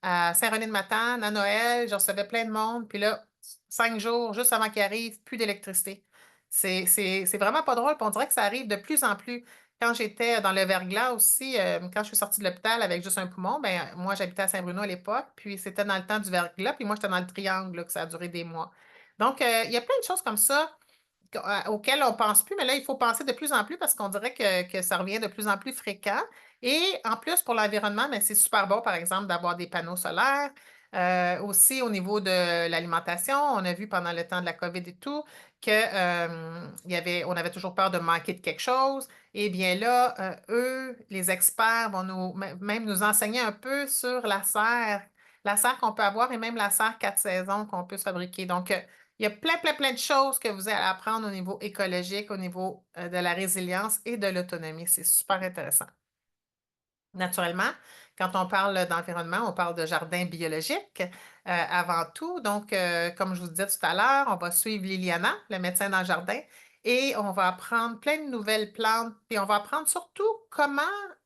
à Saint-René-de-Matane à Noël, je recevais plein de monde, puis là, 5 jours, juste avant qu'il arrive, plus d'électricité. C'est vraiment pas drôle, puis on dirait que ça arrive de plus en plus. Quand j'étais dans le verglas aussi, quand je suis sortie de l'hôpital avec juste un poumon, ben moi j'habitais à Saint-Bruno à l'époque, puis c'était dans le temps du verglas, puis moi j'étais dans le triangle, là, que ça a duré des mois. Donc, il y a plein de choses comme ça auxquelles on pense plus, mais là, il faut penser de plus en plus parce qu'on dirait que ça revient de plus en plus fréquent. Et en plus, pour l'environnement, mais c'est super bon, par exemple, d'avoir des panneaux solaires. Aussi, au niveau de l'alimentation, on a vu pendant le temps de la COVID et tout que, on avait toujours peur de manquer de quelque chose. Eh bien là, eux, les experts, vont même nous enseigner un peu sur la serre qu'on peut avoir et même la serre 4 saisons qu'on peut se fabriquer. Donc, il y a plein, plein, plein de choses que vous allez apprendre au niveau écologique, au niveau de la résilience et de l'autonomie. C'est super intéressant. Naturellement, quand on parle d'environnement, on parle de jardin biologique avant tout. Donc, comme je vous disais tout à l'heure, on va suivre Liliana, le médecin dans le jardin, et on va apprendre plein de nouvelles plantes. Puis on va apprendre surtout comment,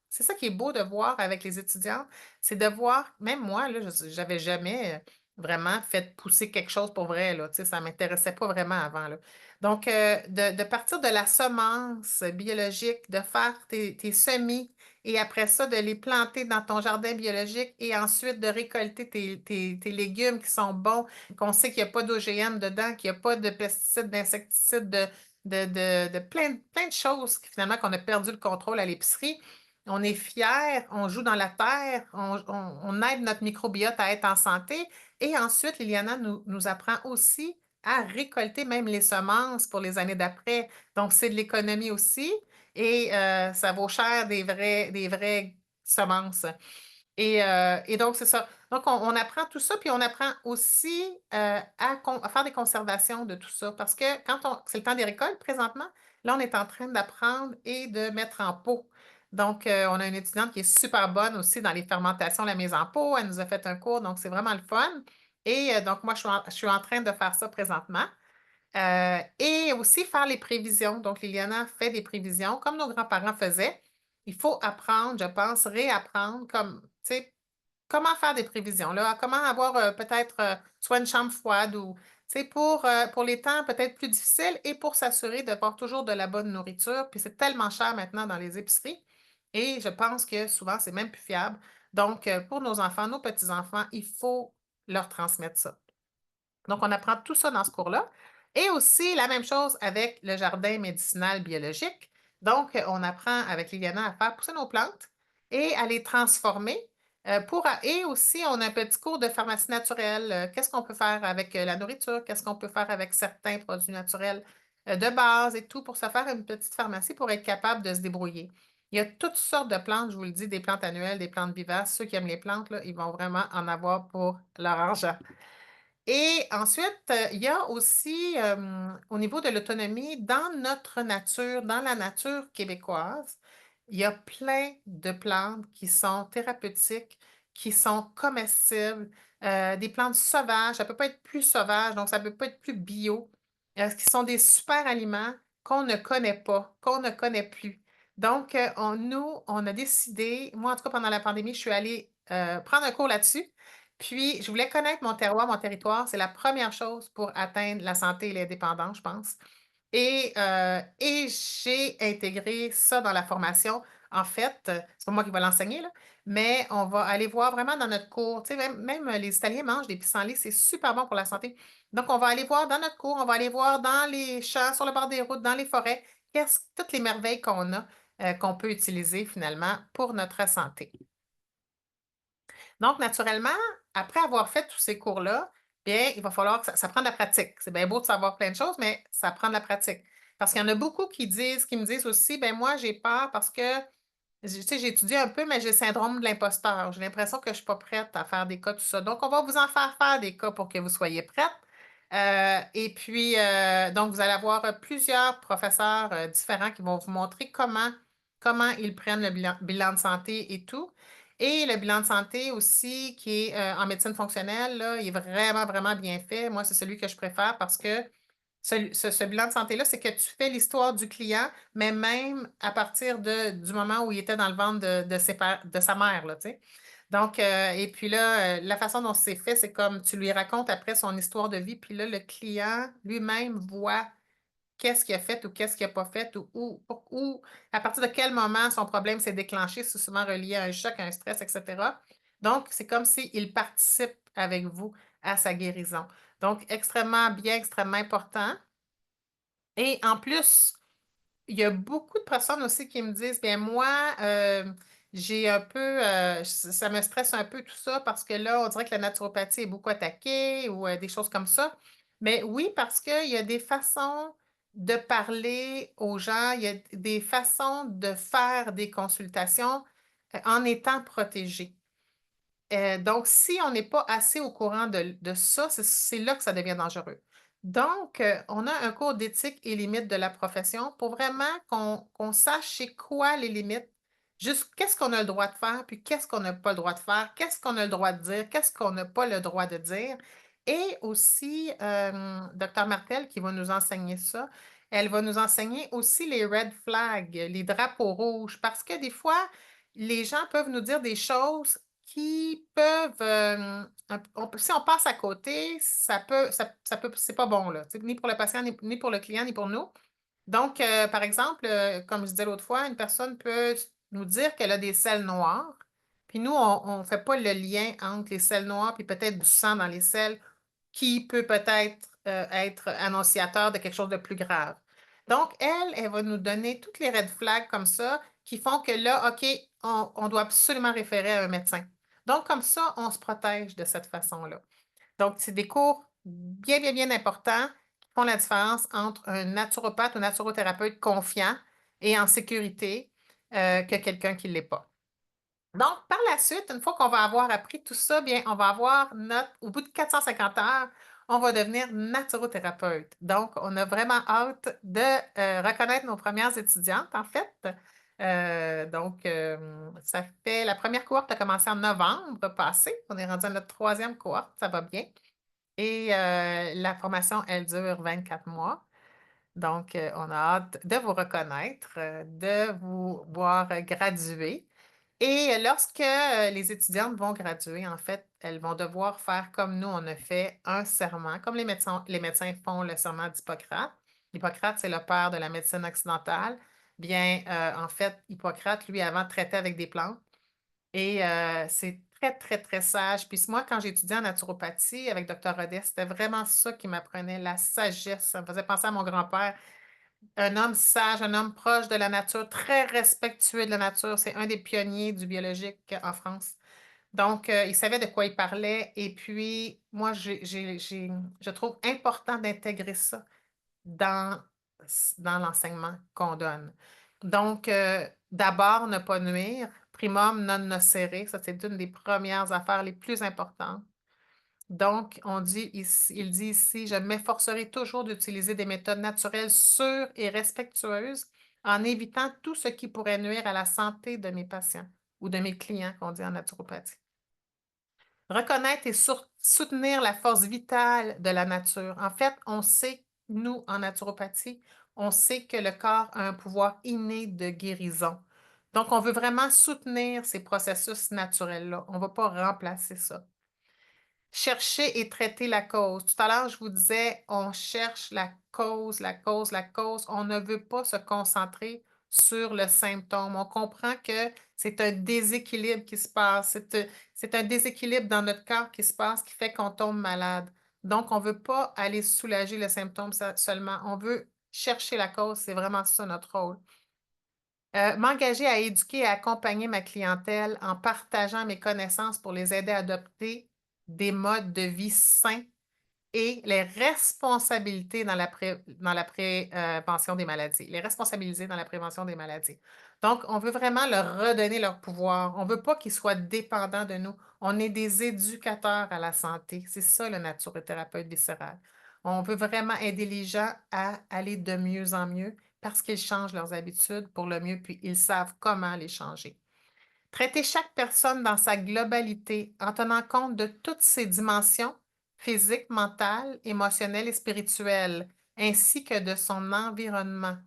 c'est ça qui est beau de voir avec les étudiants, c'est de voir, même moi, là, j'avais jamais vraiment fait pousser quelque chose pour vrai, là. Tu sais, ça ne m'intéressait pas vraiment avant, là. Donc, de partir de la semence biologique, de faire tes semis, et après ça, de les planter dans ton jardin biologique et ensuite de récolter tes légumes qui sont bons, qu'on sait qu'il n'y a pas d'OGM dedans, qu'il n'y a pas de pesticides, d'insecticides, de plein de choses finalement qu'on a perdu le contrôle à l'épicerie. On est fiers, on joue dans la terre, on aide notre microbiote à être en santé. Et ensuite, Liliana nous apprend aussi à récolter même les semences pour les années d'après. Donc, c'est de l'économie aussi. Et ça vaut cher des vraies semences. Et donc, c'est ça. Donc, on apprend tout ça, puis on apprend aussi à faire des conservations de tout ça. Parce que c'est le temps des récoltes présentement, là, on est en train d'apprendre et de mettre en pot. Donc, on a une étudiante qui est super bonne aussi dans les fermentations, la mise en pot. Elle nous a fait un cours, donc c'est vraiment le fun. Et donc, moi, je suis en train de faire ça présentement. Et aussi faire les prévisions. Donc, Liliana fait des prévisions comme nos grands-parents faisaient. Il faut apprendre, je pense, réapprendre tu sais, comment faire des prévisions, là, comment avoir peut-être soit une chambre froide ou, tu sais, pour les temps peut-être plus difficiles et pour s'assurer d'avoir toujours de la bonne nourriture. Puis c'est tellement cher maintenant dans les épiceries et je pense que souvent, c'est même plus fiable. Donc, pour nos enfants, nos petits-enfants, il faut leur transmettre ça. Donc, on apprend tout ça dans ce cours-là. Et aussi, la même chose avec le jardin médicinal biologique. Donc, on apprend avec Liliana à faire pousser nos plantes et à les transformer. Et aussi, on a un petit cours de pharmacie naturelle. Qu'est-ce qu'on peut faire avec la nourriture? Qu'est-ce qu'on peut faire avec certains produits naturels de base et tout pour se faire une petite pharmacie pour être capable de se débrouiller. Il y a toutes sortes de plantes, je vous le dis, des plantes annuelles, des plantes vivaces. Ceux qui aiment les plantes, là, ils vont vraiment en avoir pour leur argent. Et ensuite, il y a aussi, au niveau de l'autonomie, dans notre nature, dans la nature québécoise, il y a plein de plantes qui sont thérapeutiques, qui sont comestibles, des plantes sauvages, ça ne peut pas être plus sauvage, donc ça ne peut pas être plus bio, qui sont des super aliments qu'on ne connaît pas, qu'on ne connaît plus. Donc, nous, on a décidé, moi en tout cas pendant la pandémie, je suis allée prendre un cours là-dessus. Puis, je voulais connaître mon terroir, mon territoire. C'est la première chose pour atteindre la santé et l'indépendance, je pense. Et j'ai intégré ça dans la formation. En fait, c'est pas moi qui vais l'enseigner, là, mais on va aller voir vraiment dans notre cours. Tu sais, même les Italiens mangent des pissenlits, c'est super bon pour la santé. Donc, on va aller voir dans notre cours, on va aller voir dans les champs, sur le bord des routes, dans les forêts, toutes les merveilles qu'on a, qu'on peut utiliser finalement pour notre santé. Donc, naturellement, après avoir fait tous ces cours-là, bien, il va falloir que ça prend de la pratique. C'est bien beau de savoir plein de choses, mais ça prend de la pratique. Parce qu'il y en a beaucoup qui me disent aussi, ben moi, j'ai peur parce que, tu sais, j'ai étudié un peu, mais j'ai le syndrome de l'imposteur. J'ai l'impression que je ne suis pas prête à faire des cas, tout ça. Donc, on va vous en faire des cas pour que vous soyez prête. Et puis, donc, vous allez avoir plusieurs professeurs différents qui vont vous montrer comment ils prennent le bilan de santé et tout. Et le bilan de santé aussi, qui est en médecine fonctionnelle, là, il est vraiment, vraiment bien fait. Moi, c'est celui que je préfère parce que ce bilan de santé-là, c'est que tu fais l'histoire du client, mais même à partir du moment où il était dans le ventre de sa mère, là, tu sais. Donc, et puis là, la façon dont c'est fait, c'est comme tu lui racontes après son histoire de vie, puis là, le client lui-même voit qu'est-ce qu'il a fait ou qu'est-ce qu'il n'a pas fait ou à partir de quel moment son problème s'est déclenché, c'est souvent relié à un choc, à un stress, etc. Donc, c'est comme s'il participe avec vous à sa guérison. Donc, extrêmement bien, extrêmement important. Et en plus, il y a beaucoup de personnes aussi qui me disent, bien moi, j'ai un peu, ça me stresse un peu tout ça parce que là, on dirait que la naturopathie est beaucoup attaquée ou des choses comme ça. Mais oui, parce qu'il y a des façons de parler aux gens, il y a des façons de faire des consultations en étant protégé. Donc, si on n'est pas assez au courant de ça, c'est là que ça devient dangereux. Donc, on a un cours d'éthique et limites de la profession pour vraiment qu'on sache c'est quoi les limites, juste qu'est-ce qu'on a le droit de faire, puis qu'est-ce qu'on n'a pas le droit de faire, qu'est-ce qu'on a le droit de dire, qu'est-ce qu'on n'a pas le droit de dire. Et aussi, Dr. Martel qui va nous enseigner ça, elle va nous enseigner aussi les red flags, les drapeaux rouges, parce que des fois, les gens peuvent nous dire des choses qui peuvent, si on passe à côté, c'est pas bon, là, tu sais, ni pour le patient, ni pour le client, ni pour nous. Donc, par exemple, comme je disais l'autre fois, une personne peut nous dire qu'elle a des selles noires, puis nous, on ne fait pas le lien entre les selles noires puis peut-être du sang dans les selles qui peut peut-être être annonciateur de quelque chose de plus grave. Donc, elle va nous donner toutes les red flags comme ça qui font que là, OK, on doit absolument référer à un médecin. Donc, comme ça, on se protège de cette façon-là. Donc, c'est des cours bien, bien, bien importants qui font la différence entre un naturopathe ou naturothérapeute confiant et en sécurité que quelqu'un qui ne l'est pas. Donc, par la suite, une fois qu'on va avoir appris tout ça, bien, on va avoir au bout de 450 heures, on va devenir naturothérapeute. Donc, on a vraiment hâte de reconnaître nos premières étudiantes, en fait. Ça fait, la première cohorte a commencé en novembre passé. On est rendu à notre troisième cohorte, ça va bien. Et la formation, elle dure 24 mois. Donc, on a hâte de vous reconnaître, de vous voir graduer. Et lorsque les étudiantes vont graduer, en fait, elles vont devoir faire comme nous, on a fait un serment, comme les médecins font le serment d'Hippocrate. Hippocrate, c'est le père de la médecine occidentale. Bien, en fait, Hippocrate, lui, avant, traitait avec des plantes. Et c'est très, très, très sage. Puis moi, quand j'étudiais en naturopathie avec Dr. Rodet, c'était vraiment ça qui m'apprenait, la sagesse. Ça me faisait penser à mon grand-père, un homme sage, un homme proche de la nature, très respectueux de la nature. C'est un des pionniers du biologique en France. Donc, il savait de quoi il parlait. Et puis, moi, je trouve important d'intégrer ça dans, dans l'enseignement qu'on donne. Donc, D'abord, ne pas nuire. Primum non nocere. Ça, c'est une des premières affaires les plus importantes. Donc, il dit ici, je m'efforcerai toujours d'utiliser des méthodes naturelles sûres et respectueuses en évitant tout ce qui pourrait nuire à la santé de mes patients ou de mes clients, qu'on dit en naturopathie. Reconnaître et soutenir la force vitale de la nature. En fait, on sait, nous, en naturopathie, on sait que le corps a un pouvoir inné de guérison. Donc, on veut vraiment soutenir ces processus naturels-là. On ne va pas remplacer ça. Chercher et traiter la cause. Tout à l'heure, je vous disais, on cherche la cause, la cause, la cause. On ne veut pas se concentrer sur le symptôme. On comprend que c'est un déséquilibre qui se passe. C'est un déséquilibre dans notre corps qui se passe qui fait qu'on tombe malade. Donc, on ne veut pas aller soulager le symptôme seulement. On veut chercher la cause. C'est vraiment ça notre rôle. M'engager à éduquer et accompagner ma clientèle en partageant mes connaissances pour les aider à adopter des modes de vie sains et les responsabilités dans la prévention des maladies, les responsabiliser dans la prévention des maladies. Donc, on veut vraiment leur redonner leur pouvoir. On ne veut pas qu'ils soient dépendants de nous. On est des éducateurs à la santé. C'est ça le naturothérapeute viscéral. On veut vraiment aider les gens à aller de mieux en mieux parce qu'ils changent leurs habitudes pour le mieux, puis ils savent comment les changer. Traiter chaque personne dans sa globalité en tenant compte de toutes ses dimensions physiques, mentales, émotionnelles et spirituelles, ainsi que de son environnement.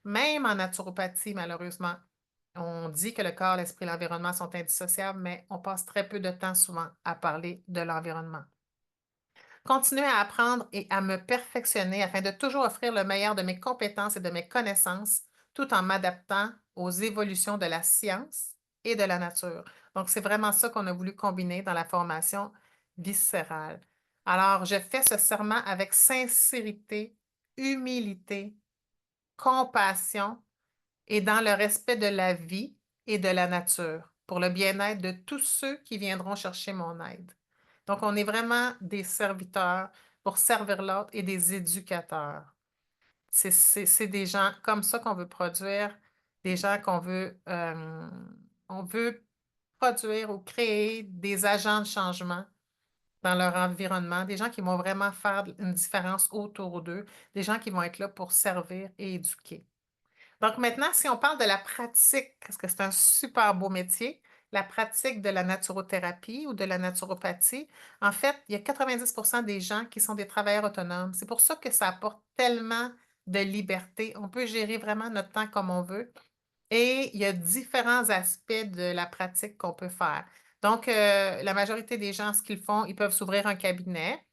Même en naturopathie, malheureusement, on dit que le corps, l'esprit et l'environnement sont indissociables, mais on passe très peu de temps souvent à parler de l'environnement. Continuer à apprendre et à me perfectionner afin de toujours offrir le meilleur de mes compétences et de mes connaissances, tout en m'adaptant aux évolutions de la science et de la nature. Donc, c'est vraiment ça qu'on a voulu combiner dans la formation viscérale. Alors, je fais ce serment avec sincérité, humilité, compassion et dans le respect de la vie et de la nature pour le bien-être de tous ceux qui viendront chercher mon aide. Donc, on est vraiment des serviteurs pour servir l'autre et des éducateurs. C'est des gens comme ça qu'on veut produire, des gens on veut produire ou créer des agents de changement dans leur environnement, des gens qui vont vraiment faire une différence autour d'eux, des gens qui vont être là pour servir et éduquer. Donc maintenant, si on parle de la pratique, parce que c'est un super beau métier, la pratique de la naturothérapie ou de la naturopathie, en fait, il y a 90% des gens qui sont des travailleurs autonomes. C'est pour ça que ça apporte tellement de liberté. On peut gérer vraiment notre temps comme on veut. Et il y a différents aspects de la pratique qu'on peut faire. Donc, la majorité des gens, ce qu'ils font, ils peuvent s'ouvrir un cabinet,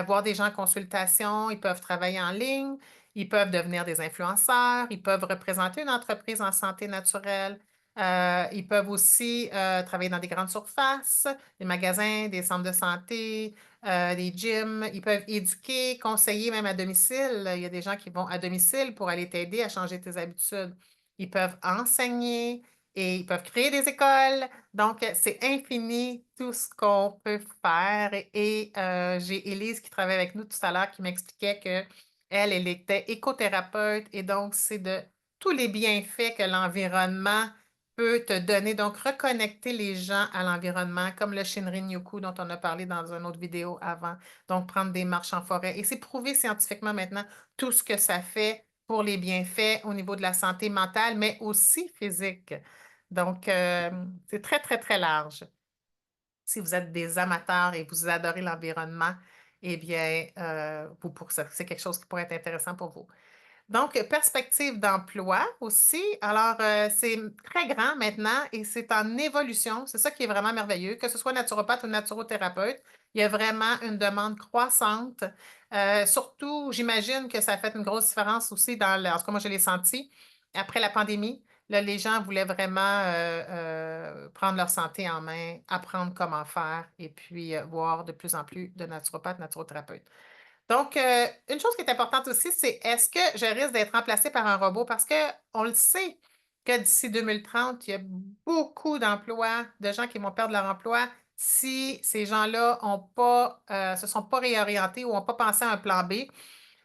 voir des gens en consultation, ils peuvent travailler en ligne, ils peuvent devenir des influenceurs, ils peuvent représenter une entreprise en santé naturelle, ils peuvent aussi travailler dans des grandes surfaces, des magasins, des centres de santé, des gyms. Ils peuvent éduquer, conseiller même à domicile. Il y a des gens qui vont à domicile pour aller t'aider à changer tes habitudes. Ils peuvent enseigner et ils peuvent créer des écoles. Donc, c'est infini tout ce qu'on peut faire. J'ai Élise qui travaille avec nous tout à l'heure qui m'expliquait que elle était écothérapeute et donc c'est de tous les bienfaits que l'environnement peut te donner. Donc, reconnecter les gens à l'environnement, comme le Shinrin-yoku dont on a parlé dans une autre vidéo avant. Donc, prendre des marches en forêt. Et c'est prouvé scientifiquement maintenant tout ce que ça fait pour les bienfaits au niveau de la santé mentale, mais aussi physique. Donc, c'est très, très, très large. Si vous êtes des amateurs et vous adorez l'environnement, eh bien, c'est quelque chose qui pourrait être intéressant pour vous. Donc, perspective d'emploi aussi. Alors, c'est très grand maintenant et c'est en évolution. C'est ça qui est vraiment merveilleux. Que ce soit naturopathe ou naturothérapeute, il y a vraiment une demande croissante. Surtout, j'imagine que ça a fait une grosse différence aussi en tout cas, moi, je l'ai senti après la pandémie. Là, les gens voulaient vraiment prendre leur santé en main, apprendre comment faire et puis voir de plus en plus de naturopathes, naturothérapeutes. Donc, une chose qui est importante aussi, c'est est-ce que je risque d'être remplacée par un robot? Parce qu'on le sait que d'ici 2030, il y a beaucoup d'emplois, de gens qui vont perdre leur emploi si ces gens-là se sont pas réorientés ou n'ont pas pensé à un plan B,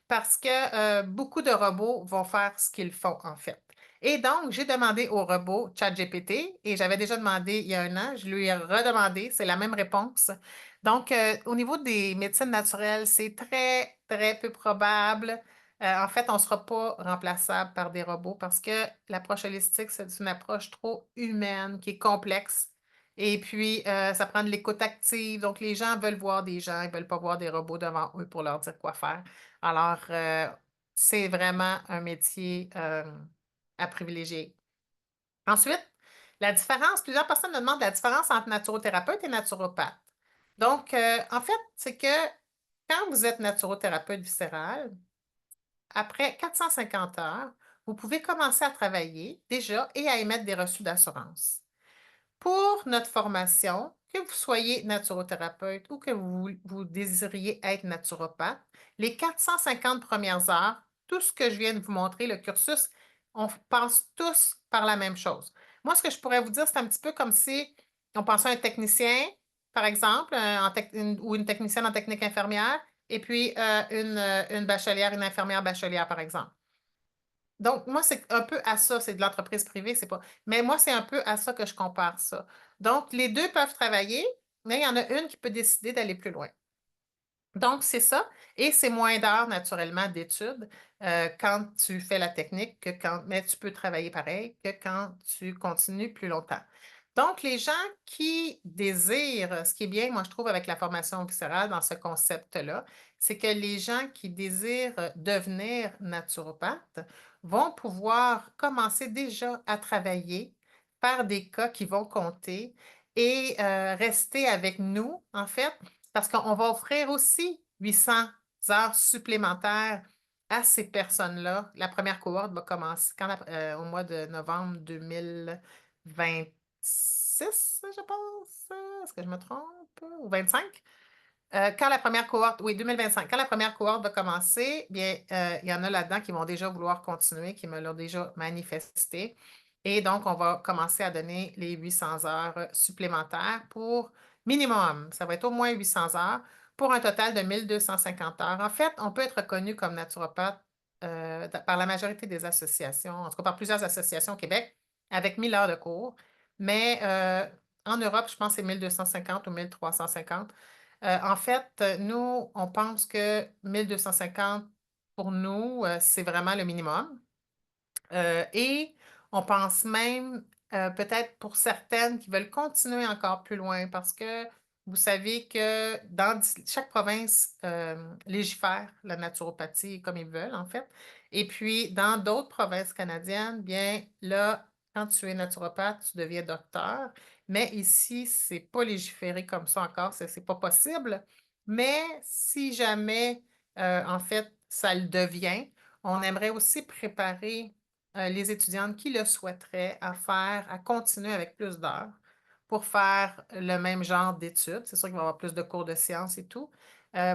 parce que beaucoup de robots vont faire ce qu'ils font, en fait. Et donc, j'ai demandé au robot ChatGPT et j'avais déjà demandé il y a un an, je lui ai redemandé, c'est la même réponse. Donc, au niveau des médecines naturelles, c'est très, très peu probable. En fait, on ne sera pas remplaçable par des robots parce que l'approche holistique, c'est une approche trop humaine, qui est complexe. Et puis, ça prend de l'écoute active. Donc, les gens veulent voir des gens, ils ne veulent pas voir des robots devant eux pour leur dire quoi faire. Alors, c'est vraiment un métier à privilégier. Ensuite, la différence, plusieurs personnes me demandent la différence entre naturothérapeute et naturopathe. Donc, en fait, c'est que quand vous êtes naturothérapeute viscéral, après 450 heures, vous pouvez commencer à travailler déjà et à émettre des reçus d'assurance. Pour notre formation, que vous soyez naturothérapeute ou que vous désiriez être naturopathe, les 450 premières heures, tout ce que je viens de vous montrer, le cursus, on passe tous par la même chose. Moi, ce que je pourrais vous dire, c'est un petit peu comme si on pensait à un technicien, par exemple, ou une technicienne en technique infirmière, et puis une bachelière, une infirmière bachelière, par exemple. Donc, moi, c'est un peu à ça, c'est de l'entreprise privée, c'est pas. Mais moi, c'est un peu à ça que je compare ça. Donc, les deux peuvent travailler, mais il y en a une qui peut décider d'aller plus loin. Donc, c'est ça. Et c'est moins d'heures, naturellement, d'études quand tu fais la technique que quand. Mais tu peux travailler pareil que quand tu continues plus longtemps. Donc, les gens qui désirent, ce qui est bien, moi, je trouve, avec la formation viscérale dans ce concept-là, c'est que les gens qui désirent devenir naturopathes vont pouvoir commencer déjà à travailler, faire des cas qui vont compter et rester avec nous, en fait, parce qu'on va offrir aussi 800 heures supplémentaires à ces personnes-là. La première cohorte va commencer au mois de novembre 2026, je pense. Est-ce que je me trompe? Ou 25? Quand la première cohorte, oui, 2025, quand la première cohorte va commencer, bien, il y en a là-dedans qui vont déjà vouloir continuer, qui me l'ont déjà manifesté. Et donc, on va commencer à donner les 800 heures supplémentaires pour minimum. Ça va être au moins 800 heures pour un total de 1250 heures. En fait, on peut être reconnu comme naturopathe par la majorité des associations, en tout cas par plusieurs associations au Québec, avec 1000 heures de cours. Mais en Europe, je pense que c'est 1250 ou 1350. En fait, nous, on pense que 1250 pour nous, c'est vraiment le minimum. Et on pense même, peut-être pour certaines qui veulent continuer encore plus loin, parce que vous savez que dans chaque province légifère la naturopathie comme ils veulent, en fait. Et puis, dans d'autres provinces canadiennes, bien là, quand tu es naturopathe, tu deviens docteur. Mais ici, c'est pas légiféré comme ça encore, c'est pas possible. Mais si jamais, en fait, ça le devient, on aimerait aussi préparer les étudiantes qui le souhaiteraient à continuer avec plus d'heures pour faire le même genre d'études. C'est sûr qu'il va y avoir plus de cours de sciences et tout,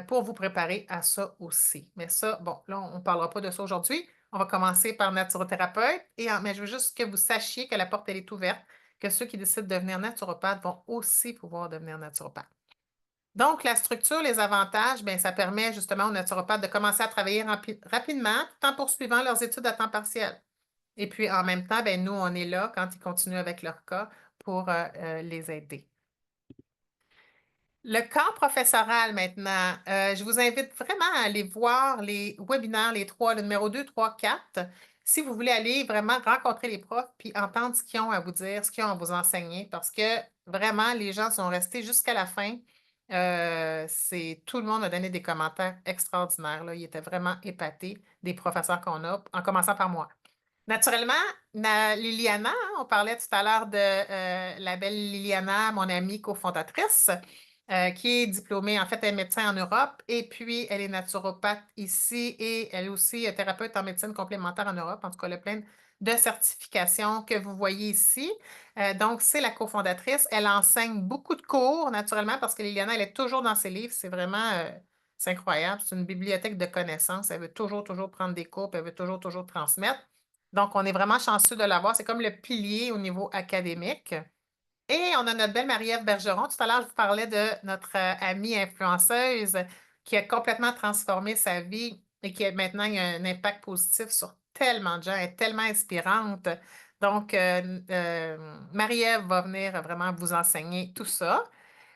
pour vous préparer à ça aussi. Mais ça, bon, là, on ne parlera pas de ça aujourd'hui. On va commencer par naturothérapeute, mais je veux juste que vous sachiez que la porte, elle est ouverte, que ceux qui décident de devenir naturopathes vont aussi pouvoir devenir naturopathes. Donc, la structure, les avantages, bien, ça permet justement aux naturopathes de commencer à travailler rapidement tout en poursuivant leurs études à temps partiel. Et puis, en même temps, ben, nous, on est là quand ils continuent avec leur cas pour les aider. Le camp professoral maintenant, je vous invite vraiment à aller voir les webinaires, les trois, le numéro 2, 3, 4, si vous voulez aller vraiment rencontrer les profs puis entendre ce qu'ils ont à vous dire, ce qu'ils ont à vous enseigner, parce que vraiment, les gens sont restés jusqu'à la fin. Tout le monde a donné des commentaires extraordinaires, là. Ils étaient vraiment épatés des professeurs qu'on a, en commençant par moi. Naturellement, Liliana, hein, on parlait tout à l'heure de la belle Liliana, mon amie cofondatrice, qui est diplômée, en fait, elle est médecin en Europe et puis elle est naturopathe ici et elle est aussi thérapeute en médecine complémentaire en Europe. En tout cas, elle a plein de certifications que vous voyez ici. Donc, c'est la cofondatrice. Elle enseigne beaucoup de cours, naturellement, parce que Liliana, elle est toujours dans ses livres. C'est vraiment, c'est incroyable. C'est une bibliothèque de connaissances. Elle veut toujours, toujours prendre des cours, puis elle veut toujours, toujours transmettre. Donc, on est vraiment chanceux de l'avoir. C'est comme le pilier au niveau académique. Et on a notre belle Marie-Ève Bergeron. Tout à l'heure, je vous parlais de notre amie influenceuse qui a complètement transformé sa vie et qui a maintenant un impact positif sur tellement de gens, elle est tellement inspirante. Donc, Marie-Ève va venir vraiment vous enseigner tout ça.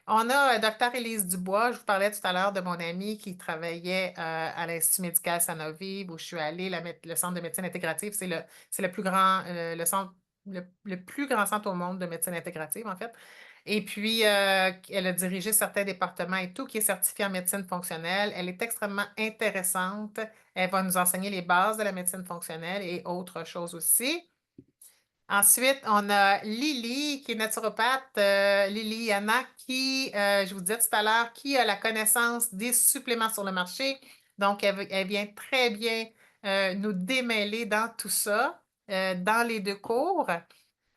On a Dr. Élise Dubois. Je vous parlais tout à l'heure de mon amie qui travaillait à l'Institut médical Sanofi, où je suis allée, le centre de médecine intégrative. C'est le plus grand, le centre, le plus grand centre au monde de médecine intégrative, en fait. Et puis, elle a dirigé certains départements et tout, qui est certifiée en médecine fonctionnelle. Elle est extrêmement intéressante. Elle va nous enseigner les bases de la médecine fonctionnelle et autres choses aussi. Ensuite, on a Lily, qui est naturopathe, Lily Yana, qui, je vous disais tout à l'heure, qui a la connaissance des suppléments sur le marché. Donc, elle vient très bien nous démêler dans tout ça, dans les deux cours.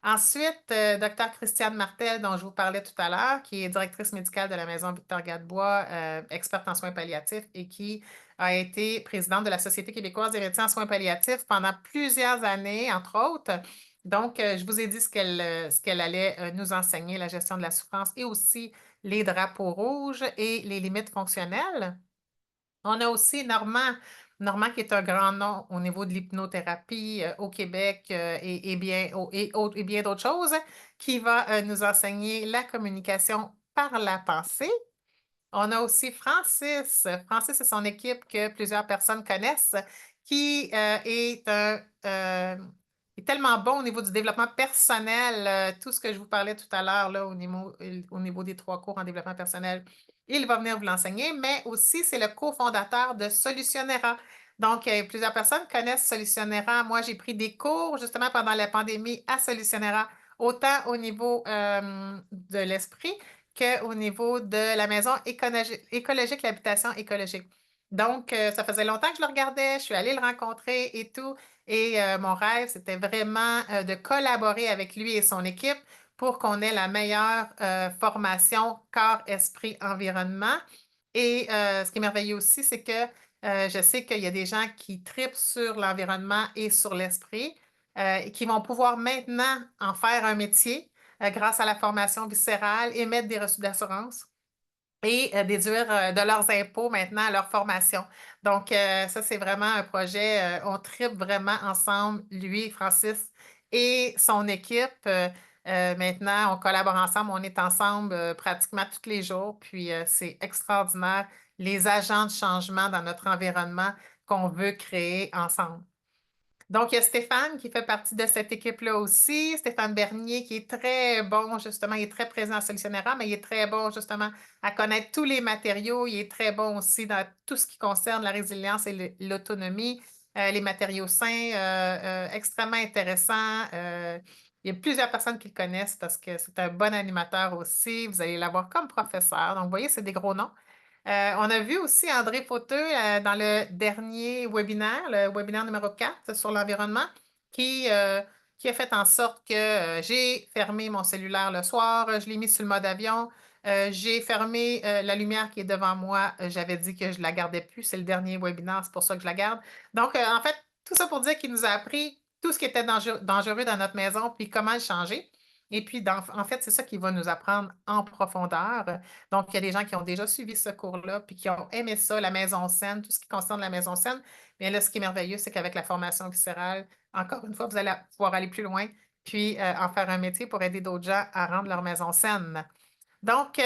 Ensuite, Dr. Christiane Martel, dont je vous parlais tout à l'heure, qui est directrice médicale de la Maison Victor Gadebois, experte en soins palliatifs et qui a été présidente de la Société québécoise des médecins en soins palliatifs pendant plusieurs années, entre autres. Donc, je vous ai dit ce qu'elle allait nous enseigner, la gestion de la souffrance et aussi les drapeaux rouges et les limites fonctionnelles. On a aussi Normand qui est un grand nom au niveau de l'hypnothérapie au Québec et bien d'autres choses, qui va nous enseigner la communication par la pensée. On a aussi Francis. Francis et son équipe que plusieurs personnes connaissent, qui est tellement bon au niveau du développement personnel. Tout ce que je vous parlais tout à l'heure là, au niveau des 3 cours en développement personnel, il va venir vous l'enseigner, mais aussi c'est le cofondateur de Solutionnera. Donc, plusieurs personnes connaissent Solutionnera. Moi, j'ai pris des cours justement pendant la pandémie à Solutionnera, autant au niveau de l'esprit qu'au niveau de la maison écologique, l'habitation écologique. Donc, ça faisait longtemps que je le regardais, je suis allée le rencontrer et tout. Et mon rêve, c'était vraiment de collaborer avec lui et son équipe pour qu'on ait la meilleure formation corps, esprit, environnement. Et ce qui est merveilleux aussi, c'est que je sais qu'il y a des gens qui tripent sur l'environnement et sur l'esprit et qui vont pouvoir maintenant en faire un métier grâce à la formation viscérale, émettre des reçus d'assurance et déduire de leurs impôts maintenant à leur formation. Donc, ça, c'est vraiment un projet. On tripe vraiment ensemble, lui, Francis, et son équipe. Maintenant, on collabore ensemble, on est ensemble pratiquement tous les jours, puis c'est extraordinaire, les agents de changement dans notre environnement qu'on veut créer ensemble. Donc, il y a Stéphane qui fait partie de cette équipe-là aussi. Stéphane Bernier qui est très bon, justement, il est très présent à Solutionnaire, mais il est très bon, justement, à connaître tous les matériaux. Il est très bon aussi dans tout ce qui concerne la résilience et l'autonomie, les matériaux sains, extrêmement intéressant. Il y a plusieurs personnes qui le connaissent parce que c'est un bon animateur aussi. Vous allez l'avoir comme professeur. Donc, vous voyez, c'est des gros noms. On a vu aussi André Poteux dans le dernier webinaire, le webinaire numéro 4 sur l'environnement, qui a fait en sorte que j'ai fermé mon cellulaire le soir, je l'ai mis sur le mode avion, j'ai fermé la lumière qui est devant moi. J'avais dit que je ne la gardais plus. C'est le dernier webinaire, c'est pour ça que je la garde. Donc, en fait, tout ça pour dire qu'il nous a appris tout ce qui était dangereux dans notre maison, puis comment le changer. Et puis, en fait, c'est ça qu'il va nous apprendre en profondeur. Donc, il y a des gens qui ont déjà suivi ce cours-là, puis qui ont aimé ça, la maison saine, tout ce qui concerne la maison saine. Mais là, ce qui est merveilleux, c'est qu'avec la formation viscérale, encore une fois, vous allez pouvoir aller plus loin, puis en faire un métier pour aider d'autres gens à rendre leur maison saine. Donc,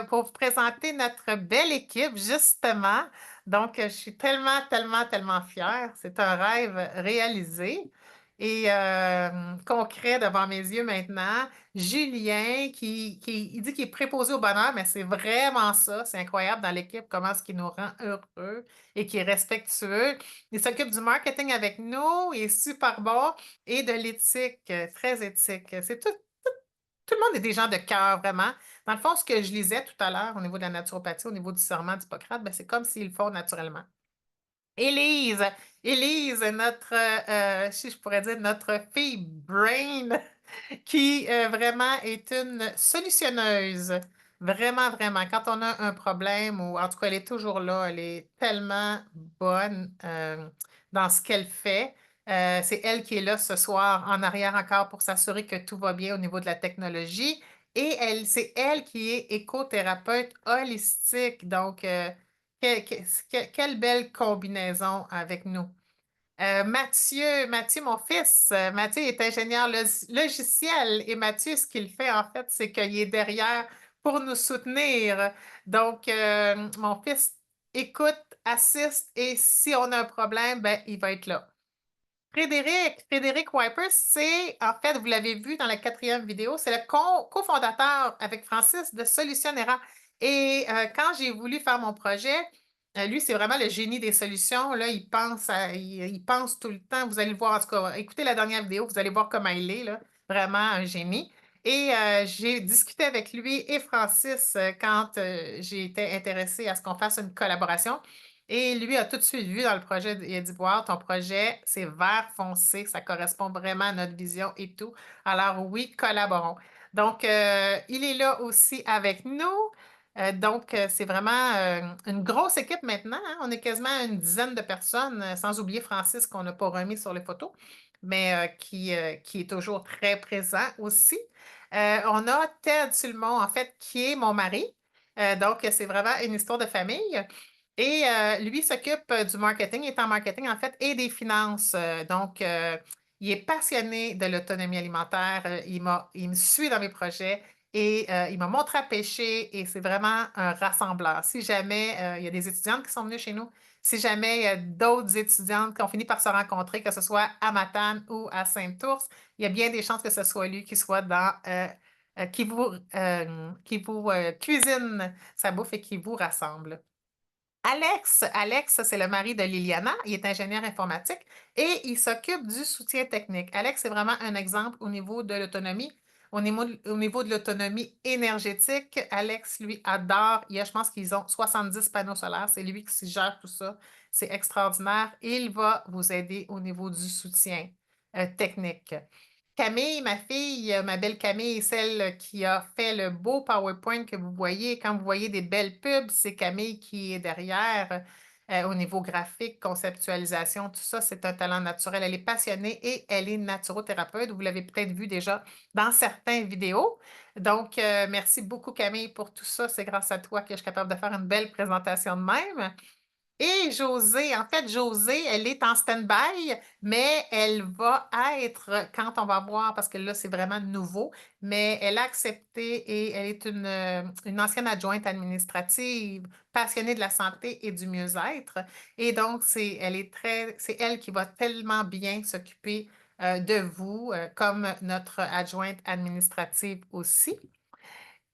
pour vous présenter notre belle équipe, justement, donc je suis tellement, tellement, tellement fière. C'est un rêve réalisé et concret devant mes yeux maintenant. Julien, il dit qu'il est préposé au bonheur, mais c'est vraiment ça. C'est incroyable dans l'équipe comment est-ce qu'il nous rend heureux et qu'il est respectueux. Il s'occupe du marketing avec nous, il est super bon et de l'éthique, très éthique. C'est tout le monde est des gens de cœur, vraiment. Dans le fond, ce que je lisais tout à l'heure au niveau de la naturopathie, au niveau du serment d'Hippocrate, ben, c'est comme s'ils le font naturellement. Élise, Élise, si je pourrais dire, notre fille brain, qui vraiment est une solutionneuse. Vraiment, vraiment. Quand on a un problème, ou en tout cas, elle est toujours là, elle est tellement bonne dans ce qu'elle fait. C'est elle qui est là ce soir en arrière encore pour s'assurer que tout va bien au niveau de la technologie. Et c'est elle qui est écothérapeute holistique. Donc, quelle belle combinaison avec nous. Mathieu, mon fils, Mathieu est ingénieur logiciel et Mathieu, ce qu'il fait en fait, c'est qu'il est derrière pour nous soutenir. Donc, mon fils écoute, assiste et si on a un problème, ben, il va être là. Frédéric Wiper, c'est, en fait, vous l'avez vu dans la quatrième vidéo, c'est le cofondateur avec Francis de Solutionnera. Et quand j'ai voulu faire mon projet, lui, c'est vraiment le génie des solutions. Là, il pense tout le temps. Vous allez le voir, en tout cas, écoutez la dernière vidéo, vous allez voir comment il est, là. Vraiment un génie. Et j'ai discuté avec lui et Francis quand j'ai été intéressée à ce qu'on fasse une collaboration. Et lui a tout de suite vu dans le projet, il a dit, wow, ton projet, c'est vert foncé, ça correspond vraiment à notre vision et tout. Alors oui, collaborons. Donc, il est là aussi avec nous. C'est vraiment une grosse équipe maintenant, hein. On est quasiment une dizaine de personnes, sans oublier Francis qu'on n'a pas remis sur les photos, mais qui est toujours très présent aussi. On a Ted Sulmon, en fait, qui est mon mari. C'est vraiment une histoire de famille. Et lui s'occupe du marketing, il est en marketing en fait, et des finances. Il est passionné de l'autonomie alimentaire. Il me suit dans mes projets et il m'a montré à pêcher et c'est vraiment un rassembleur. Si jamais il y a des étudiantes qui sont venues chez nous, si jamais il y a d'autres étudiantes qui ont fini par se rencontrer, que ce soit à Matane ou à Sainte-Ours, il y a bien des chances que ce soit lui qui soit qui vous cuisine sa bouffe et qui vous rassemble. Alex, c'est le mari de Liliana. Il est ingénieur informatique et il s'occupe du soutien technique. Alex, c'est vraiment un exemple au niveau de l'autonomie. Au niveau de l'autonomie énergétique, Alex, lui, adore. Je pense qu'ils ont 70 panneaux solaires. C'est lui qui gère tout ça. C'est extraordinaire. Il va vous aider au niveau du soutien technique. Camille, ma fille, ma belle Camille, celle qui a fait le beau PowerPoint que vous voyez. Quand vous voyez des belles pubs, c'est Camille qui est derrière au niveau graphique, conceptualisation, tout ça. C'est un talent naturel. Elle est passionnée et elle est naturothérapeute. Vous l'avez peut-être vu déjà dans certaines vidéos. Donc, merci beaucoup Camille pour tout ça. C'est grâce à toi que je suis capable de faire une belle présentation de même. Et Josée, en fait, Josée, elle est en stand-by, mais elle va être quand on va voir, parce que là, c'est vraiment nouveau, mais elle a accepté et elle est une ancienne adjointe administrative, passionnée de la santé et du mieux-être. Et donc, c'est elle qui va tellement bien s'occuper de vous, comme notre adjointe administrative aussi.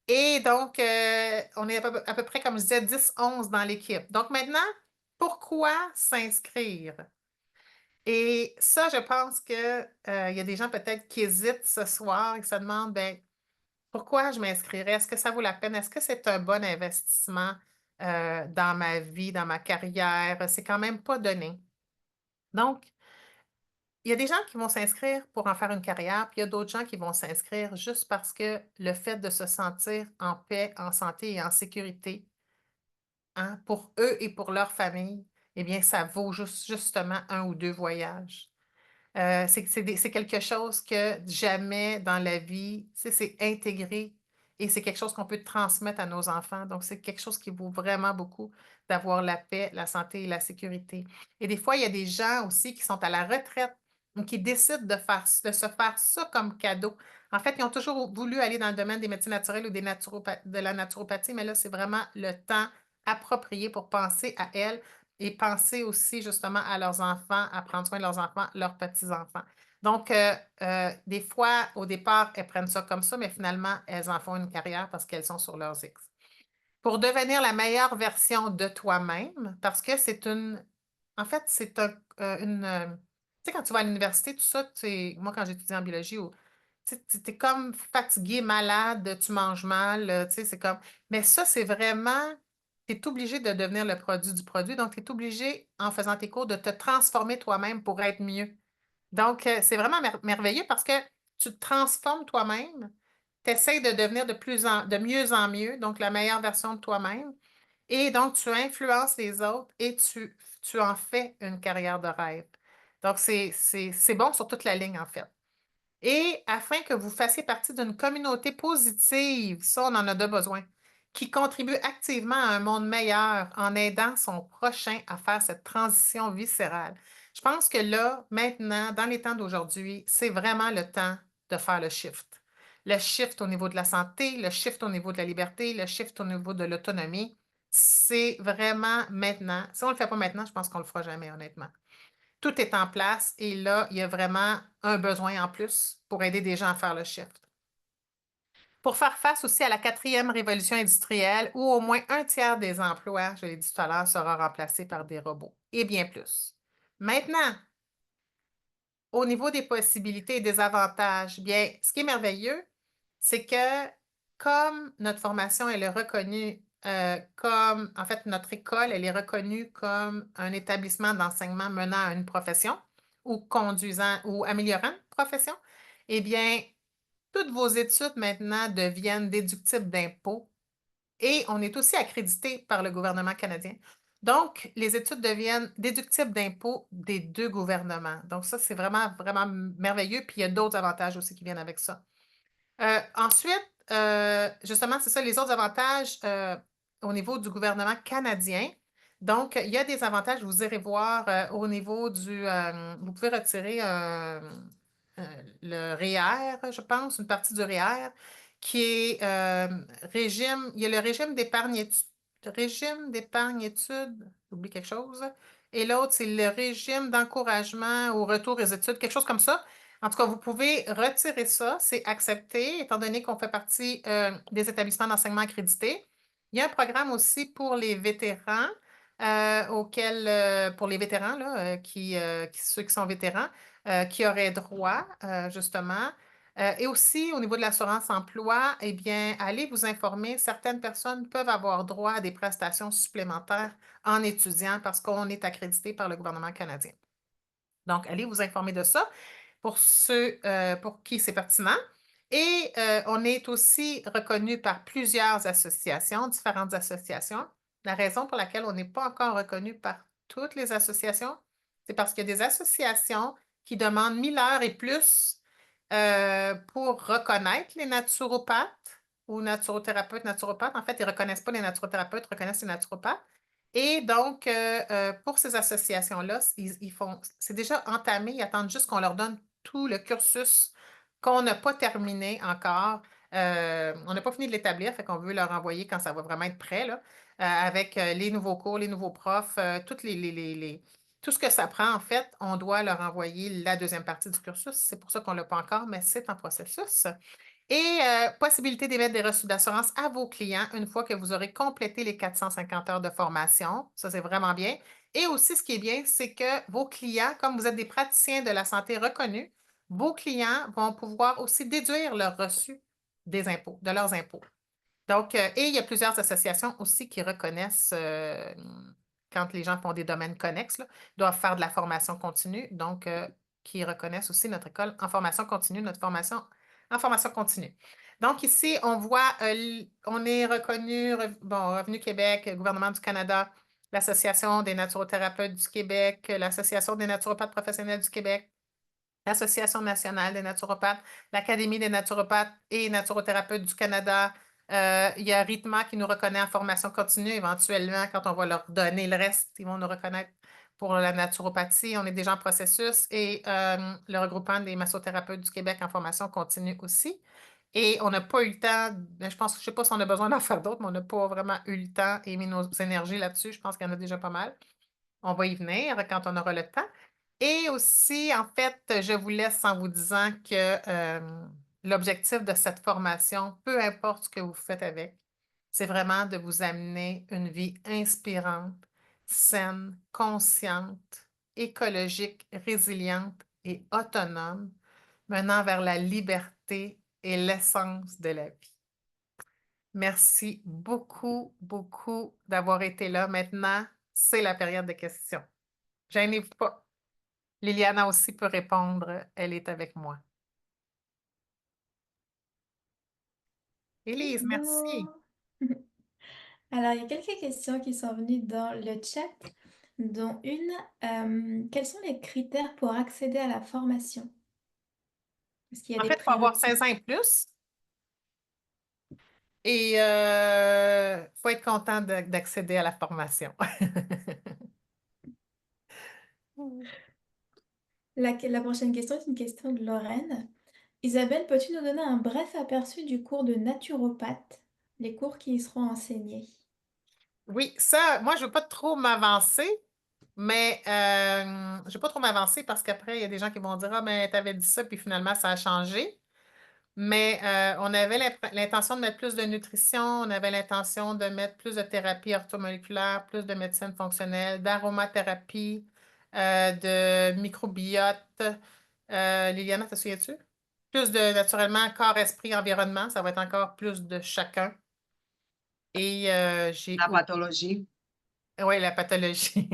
Et donc, on est à peu près, comme je disais, 10-11 dans l'équipe. Donc maintenant, pourquoi s'inscrire? Et ça, je pense que, il y a des gens peut-être qui hésitent ce soir et qui se demandent, ben, pourquoi je m'inscrirais? Est-ce que ça vaut la peine? Est-ce que c'est un bon investissement dans ma vie, dans ma carrière? C'est quand même pas donné. Donc, il y a des gens qui vont s'inscrire pour en faire une carrière, puis il y a d'autres gens qui vont s'inscrire juste parce que le fait de se sentir en paix, en santé et en sécurité, hein, pour eux et pour leur famille, eh bien, ça vaut justement un ou deux voyages. C'est quelque chose que jamais dans la vie, tu sais, c'est intégré et c'est quelque chose qu'on peut transmettre à nos enfants. Donc, c'est quelque chose qui vaut vraiment beaucoup d'avoir la paix, la santé et la sécurité. Et des fois, il y a des gens aussi qui sont à la retraite ou qui décident de se faire ça comme cadeau. En fait, ils ont toujours voulu aller dans le domaine des médecines naturelles ou de la naturopathie, mais là, c'est vraiment le temps approprié pour penser à elles et penser aussi justement à leurs enfants, à prendre soin de leurs enfants, leurs petits-enfants. Donc, des fois, au départ, elles prennent ça comme ça, mais finalement, elles en font une carrière parce qu'elles sont sur leurs X. Pour devenir la meilleure version de toi-même, parce que en fait, c'est tu sais, quand tu vas à l'université, tout ça, moi, quand j'étudiais en biologie, tu es comme fatigué, malade, tu manges mal, tu sais, c'est comme, mais ça, c'est vraiment, tu es obligé de devenir le produit du produit, donc tu es obligé, en faisant tes cours, de te transformer toi-même pour être mieux. Donc, c'est vraiment merveilleux parce que tu te transformes toi-même, tu essaies de devenir de mieux en mieux, donc la meilleure version de toi-même. Et donc, tu influences les autres et tu en fais une carrière de rêve. Donc, c'est bon sur toute la ligne, en fait. Et afin que vous fassiez partie d'une communauté positive, ça, on en a de besoin, qui contribue activement à un monde meilleur en aidant son prochain à faire cette transition viscérale. Je pense que là, maintenant, dans les temps d'aujourd'hui, c'est vraiment le temps de faire le shift. Le shift au niveau de la santé, le shift au niveau de la liberté, le shift au niveau de l'autonomie, c'est vraiment maintenant. Si on ne le fait pas maintenant, je pense qu'on ne le fera jamais, honnêtement. Tout est en place et là, il y a vraiment un besoin en plus pour aider des gens à faire le shift. Pour faire face aussi à la quatrième révolution industrielle, où au moins un tiers des emplois, je l'ai dit tout à l'heure, sera remplacé par des robots, et bien plus. Maintenant, au niveau des possibilités et des avantages, bien, ce qui est merveilleux, c'est que comme notre formation, elle est reconnue comme, en fait, notre école, elle est reconnue comme un établissement d'enseignement menant à une profession ou conduisant ou améliorant une profession, eh bien, toutes vos études maintenant deviennent déductibles d'impôts et on est aussi accrédité par le gouvernement canadien. Donc, les études deviennent déductibles d'impôts des deux gouvernements. Donc, ça, c'est vraiment, vraiment merveilleux. Puis, il y a d'autres avantages aussi qui viennent avec ça. Ensuite, justement, c'est ça, les autres avantages au niveau du gouvernement canadien. Donc, il y a des avantages, vous irez voir au niveau vous pouvez retirer le REER, je pense, une partie du REER, qui est il y a le régime d'épargne études, j'oublie quelque chose, et l'autre, c'est le régime d'encouragement au retour aux études, quelque chose comme ça. En tout cas, vous pouvez retirer ça, c'est accepté, étant donné qu'on fait partie des établissements d'enseignement accrédités. Il y a un programme aussi pour les vétérans, pour les vétérans, là, ceux qui sont vétérans, qui auraient droit, justement. Et aussi, au niveau de l'assurance emploi, eh bien, allez vous informer. Certaines personnes peuvent avoir droit à des prestations supplémentaires en étudiant parce qu'on est accrédité par le gouvernement canadien. Donc, allez vous informer de ça pour ceux pour qui c'est pertinent. Et on est aussi reconnu par plusieurs associations, différentes associations. La raison pour laquelle on n'est pas encore reconnu par toutes les associations, c'est parce qu'il y a des associations qui demandent 1 000 heures et plus pour reconnaître les naturopathes ou naturothérapeutes, naturopathes. En fait, ils ne reconnaissent pas les naturothérapeutes, ils reconnaissent les naturopathes. Et donc, pour ces associations-là, c'est déjà entamé, ils attendent juste qu'on leur donne tout le cursus qu'on n'a pas terminé encore. On n'a pas fini de l'établir, fait qu'on veut leur envoyer quand ça va vraiment être prêt, là, avec les nouveaux cours, les nouveaux profs, tout ce que ça prend, en fait, on doit leur envoyer la deuxième partie du cursus. C'est pour ça qu'on ne l'a pas encore, mais c'est en processus. Et possibilité d'émettre des reçus d'assurance à vos clients une fois que vous aurez complété les 450 heures de formation. Ça, c'est vraiment bien. Et aussi, ce qui est bien, c'est que vos clients, comme vous êtes des praticiens de la santé reconnus, vos clients vont pouvoir aussi déduire leurs reçus des impôts, de leurs impôts. Donc, et il y a plusieurs associations aussi qui reconnaissent, quand les gens font des domaines connexes, là, doivent faire de la formation continue, donc qui reconnaissent aussi notre école en formation continue, notre formation en formation continue. Donc, ici, on voit, on est reconnu, bon, Revenu Québec, Gouvernement du Canada, l'Association des naturothérapeutes du Québec, l'Association des naturopathes professionnels du Québec, l'Association nationale des naturopathes, l'Académie des naturopathes et naturothérapeutes du Canada. Il y a RITMA qui nous reconnaît en formation continue. Éventuellement, quand on va leur donner le reste, ils vont nous reconnaître pour la naturopathie. On est déjà en processus. Et le regroupement des massothérapeutes du Québec en formation continue aussi. Et on n'a pas eu le temps, je pense, je ne sais pas si on a besoin d'en faire d'autres, mais on n'a pas vraiment eu le temps et mis nos énergies là-dessus. Je pense qu'il y en a déjà pas mal. On va y venir quand on aura le temps. Et aussi, en fait, je vous laisse en vous disant que l'objectif de cette formation, peu importe ce que vous faites avec, c'est vraiment de vous amener une vie inspirante, saine, consciente, écologique, résiliente et autonome, menant vers la liberté et l'essence de la vie. Merci beaucoup, beaucoup d'avoir été là. Maintenant, c'est la période de questions. Gênez-vous pas. Liliana aussi peut répondre. Elle est avec moi. Élise, merci. Hello! Alors, il y a quelques questions qui sont venues dans le chat, dont une, quels sont les critères pour accéder à la formation? Est-ce qu'il y a En des fait, il faut avoir prérequis? 16 ans et plus et il faut être content d'accéder à la formation. La prochaine question est une question de Lorraine. Isabelle, peux-tu nous donner un bref aperçu du cours de naturopathe, les cours qui y seront enseignés? Oui, ça, moi, je ne veux pas trop m'avancer, mais je ne veux pas trop m'avancer parce qu'après, il y a des gens qui vont dire, ah, mais tu avais dit ça, puis finalement, ça a changé. Mais on avait l'intention de mettre plus de nutrition, on avait l'intention de mettre plus de thérapie orthomoléculaire, plus de médecine fonctionnelle, d'aromathérapie, de microbiote. Liliana, te souviens-tu? Plus de, naturellement, corps, esprit, environnement, ça va être encore plus de chacun. Et j'ai La pathologie. oui, la pathologie.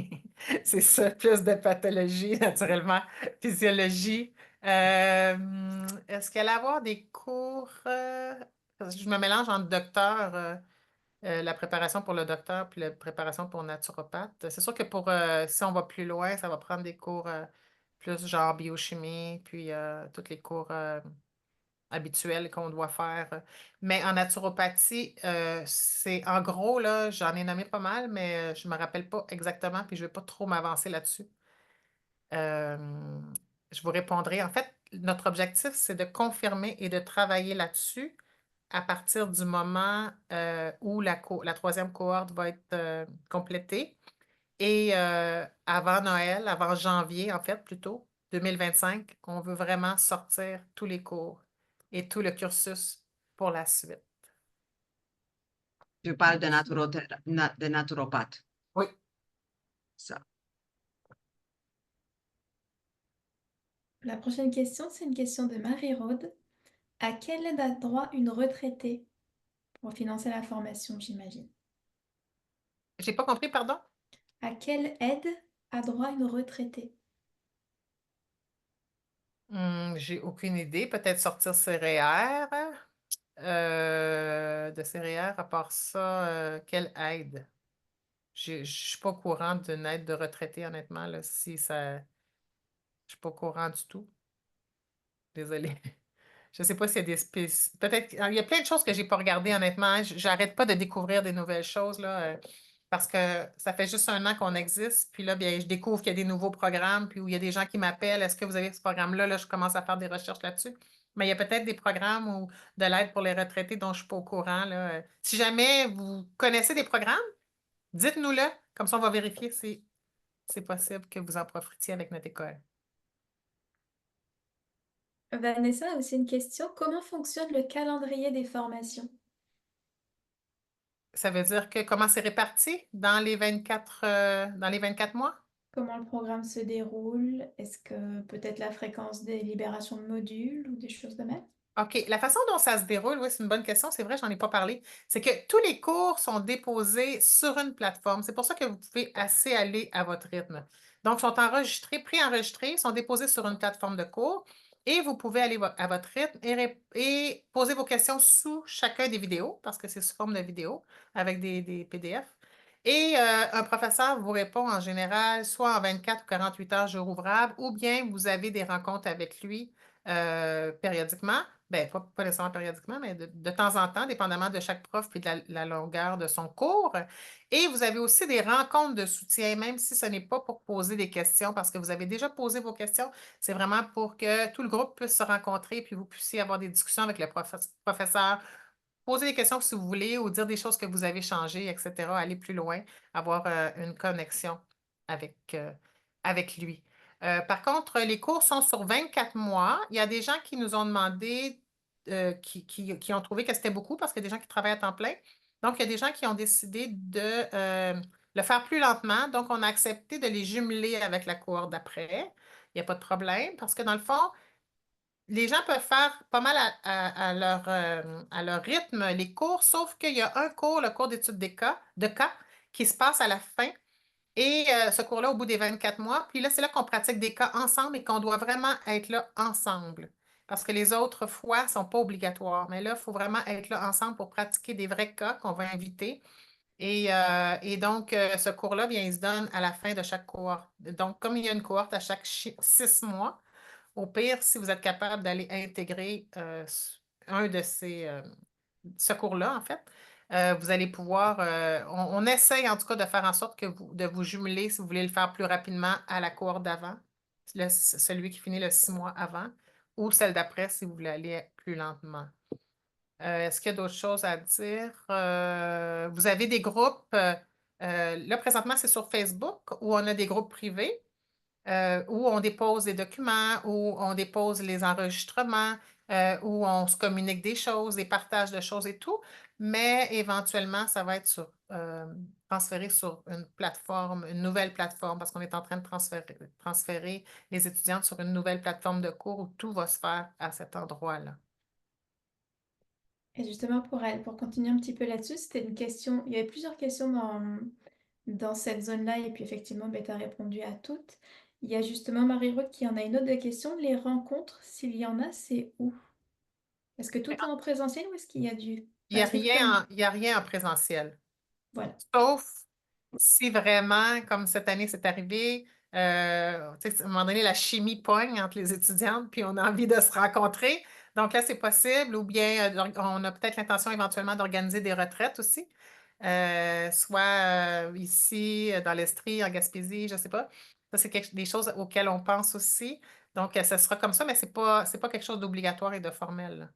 C'est ça, plus de pathologie, naturellement. Physiologie. Est-ce qu'elle va avoir des cours? Parce que je me mélange entre docteur, la préparation pour le docteur, puis la préparation pour naturopathe. C'est sûr que pour si on va plus loin, ça va prendre des cours plus genre biochimie, puis tous les cours habituels qu'on doit faire. Mais en naturopathie, c'est en gros, là, j'en ai nommé pas mal, mais je ne me rappelle pas exactement, puis je ne vais pas trop m'avancer là-dessus. Euh, je vous répondrai. En fait, notre objectif, c'est de confirmer et de travailler là-dessus à partir du moment où la troisième cohorte va être complétée. Et avant Noël, avant janvier, en fait, plutôt, 2025, on veut vraiment sortir tous les cours et tout le cursus pour la suite. Tu parles de, de naturopathe. Oui. Ça. La prochaine question, c'est une question de Marie-Rode. À quelle aide a droit une retraitée pour financer la formation, j'imagine? J'ai pas compris, pardon? À quelle aide a droit une retraitée? J'ai aucune idée. Peut-être sortir ses REER. De ses REER, à part ça, quelle aide? Je ne suis pas au courant d'une aide de retraité, honnêtement, là, si ça. Je suis pas au courant du tout. Désolée. Je ne sais pas s'il y a des peut-être il y a plein de choses que j'ai pas regardées, honnêtement. J'arrête pas de découvrir des nouvelles choses là, parce que ça fait juste un an qu'on existe. Puis là, bien, je découvre qu'il y a des nouveaux programmes, puis où il y a des gens qui m'appellent. Est-ce que vous avez ce programme-là? Là, je commence à faire des recherches là-dessus. Mais il y a peut-être des programmes ou de l'aide pour les retraités dont je ne suis pas au courant, là. Si jamais vous connaissez des programmes, dites-nous-le. Comme ça, on va vérifier si c'est possible que vous en profitiez avec notre école. Vanessa a aussi une question. Comment fonctionne le calendrier des formations? Ça veut dire que comment c'est réparti dans les 24 mois? Comment le programme se déroule? Est-ce que peut-être la fréquence des libérations de modules ou des choses de même? OK. La façon dont ça se déroule, oui, c'est une bonne question. C'est vrai, j'en ai pas parlé. C'est que tous les cours sont déposés sur une plateforme. C'est pour ça que vous pouvez assez aller à votre rythme. Donc, ils sont enregistrés, préenregistrés, sont déposés sur une plateforme de cours et vous pouvez aller à votre rythme et poser vos questions sous chacun des vidéos, parce que c'est sous forme de vidéo avec des PDF. Et un professeur vous répond en général soit en 24 ou 48 heures jour ouvrable, ou bien vous avez des rencontres avec lui périodiquement. Ben, pas nécessairement périodiquement, mais de temps en temps, dépendamment de chaque prof et de la longueur de son cours. Et vous avez aussi des rencontres de soutien, même si ce n'est pas pour poser des questions, parce que vous avez déjà posé vos questions. C'est vraiment pour que tout le groupe puisse se rencontrer, puis vous puissiez avoir des discussions avec le professeur, poser des questions si vous voulez, ou dire des choses que vous avez changées, etc., aller plus loin, avoir une connexion avec lui. Par contre, les cours sont sur 24 mois. Il y a des gens qui nous ont demandé, qui ont trouvé que c'était beaucoup parce qu'il y a des gens qui travaillent à temps plein. Donc, il y a des gens qui ont décidé de le faire plus lentement. Donc, on a accepté de les jumeler avec la cohorte d'après. Il n'y a pas de problème parce que dans le fond, les gens peuvent faire pas mal à leur rythme les cours, sauf qu'il y a un cours, le cours d'études de cas, qui se passe à la fin. Et ce cours-là, au bout des 24 mois, puis là, c'est là qu'on pratique des cas ensemble et qu'on doit vraiment être là ensemble. Parce que les autres fois ne sont pas obligatoires. Mais là, il faut vraiment être là ensemble pour pratiquer des vrais cas qu'on va inviter. Et donc, ce cours-là, bien, il se donne à la fin de chaque cohorte. Donc, comme il y a une cohorte à chaque 6 mois, au pire, si vous êtes capable d'aller intégrer un de ce cours-là, en fait, vous allez pouvoir, on essaye en tout cas de faire en sorte de vous jumeler si vous voulez le faire plus rapidement à la cohorte d'avant. celui qui finit le 6 mois avant, ou celle d'après si vous voulez aller plus lentement. Est-ce qu'il y a d'autres choses à dire? Vous avez des groupes, là présentement c'est sur Facebook où on a des groupes privés où on dépose des documents, où on dépose les enregistrements, où on se communique des choses, des partages de choses et tout, mais éventuellement, ça va être transféré sur une plateforme, une nouvelle plateforme, parce qu'on est en train de transférer les étudiantes sur une nouvelle plateforme de cours où tout va se faire à cet endroit-là. Et justement, pour continuer un petit peu là-dessus, c'était une question. Il y avait plusieurs questions dans cette zone-là, et puis effectivement, ben, tu as répondu à toutes. Il y a justement Marie-Rose qui en a une autre de question. Les rencontres, s'il y en a, c'est où? Est-ce que tout est en présentiel ou est-ce qu'il y a du... Il n'y a Parce que comme... il y a rien en présentiel. Voilà. Sauf si vraiment, comme cette année, c'est arrivé, tu sais, à un moment donné, la chimie pogne entre les étudiantes, puis on a envie de se rencontrer. Donc là, c'est possible, ou bien on a peut-être l'intention éventuellement d'organiser des retraites aussi, soit ici, dans l'Estrie, en Gaspésie, je ne sais pas. Ça, c'est des choses auxquelles on pense aussi. Donc, ça sera comme ça, mais c'est pas quelque chose d'obligatoire et de formel, là.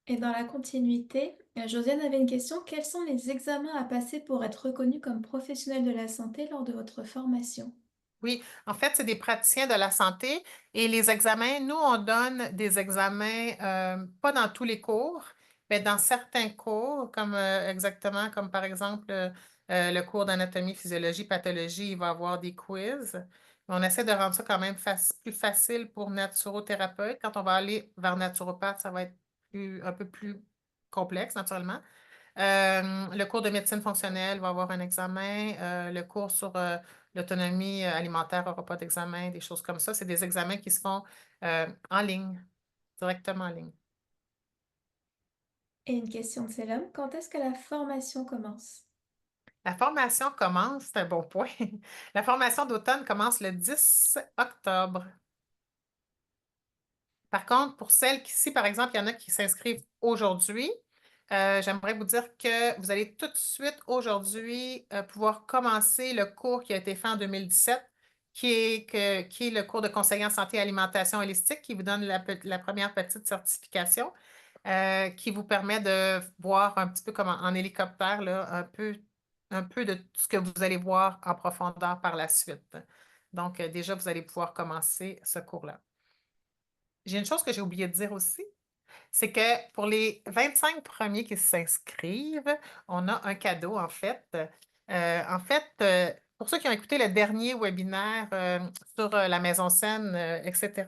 Et dans la continuité, Josiane avait une question. Quels sont les examens à passer pour être reconnu comme professionnel de la santé lors de votre formation? Oui, en fait, c'est des praticiens de la santé et les examens, nous, on donne des examens, pas dans tous les cours, mais dans certains cours, comme exactement comme par exemple le cours d'anatomie, physiologie, pathologie, il va y avoir des quiz. On essaie de rendre ça quand même plus facile pour naturothérapeute. Quand on va aller vers naturopathe, ça va être un peu plus complexe, naturellement. Le cours de médecine fonctionnelle va avoir un examen. Le cours sur l'autonomie alimentaire n'aura pas d'examen, des choses comme ça. C'est des examens qui se font en ligne, directement en ligne. Et une question de Célum. Quand est-ce que la formation commence? La formation commence, c'est un bon point. La formation d'automne commence le 10 octobre. Par contre, pour celles qui, si par exemple, il y en a qui s'inscrivent aujourd'hui, j'aimerais vous dire que vous allez tout de suite aujourd'hui pouvoir commencer le cours qui a été fait en 2017, qui est le cours de conseiller en santé et alimentation holistique, qui vous donne la première petite certification, qui vous permet de voir un petit peu comme en hélicoptère, là, un peu de ce que vous allez voir en profondeur par la suite. Donc, déjà, vous allez pouvoir commencer ce cours-là. J'ai une chose que j'ai oublié de dire aussi, c'est que pour les 25 premiers qui s'inscrivent, on a un cadeau en fait. Pour ceux qui ont écouté le dernier webinaire sur la maison saine, etc.,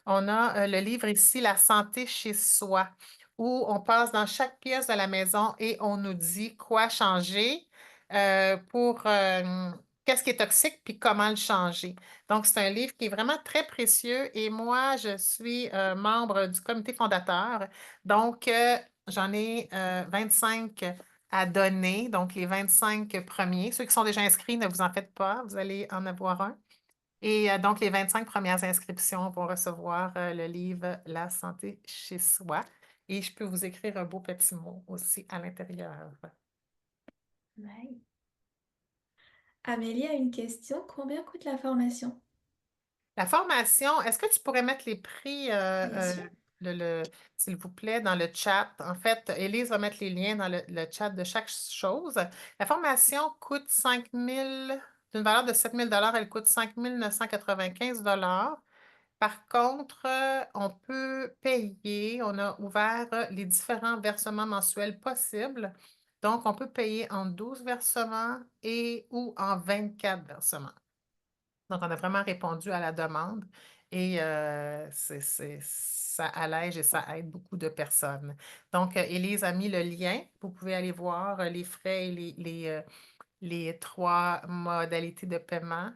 on a le livre ici, La santé chez soi, où on passe dans chaque pièce de la maison et on nous dit quoi changer pour qu'est-ce qui est toxique puis comment le changer. Donc, c'est un livre qui est vraiment très précieux et moi, je suis membre du comité fondateur. Donc, j'en ai 25 à donner, donc les 25 premiers. Ceux qui sont déjà inscrits, ne vous en faites pas, vous allez en avoir un. Et donc, les 25 premières inscriptions vont recevoir le livre La santé chez soi. Et je peux vous écrire un beau petit mot aussi à l'intérieur. Ouais. Amélie a une question. Combien coûte la formation? La formation, est-ce que tu pourrais mettre les prix, Bien sûr. s'il vous plaît, dans le chat? En fait, Élise va mettre les liens dans le chat de chaque chose. La formation coûte 5 000, d'une valeur de 7 000 elle coûte 5 995 Par contre, on peut payer, on a ouvert les différents versements mensuels possibles. Donc, on peut payer en 12 versements et ou en 24 versements. Donc, on a vraiment répondu à la demande et ça allège et ça aide beaucoup de personnes. Donc, Élise a mis le lien. Vous pouvez aller voir les frais et les trois modalités de paiement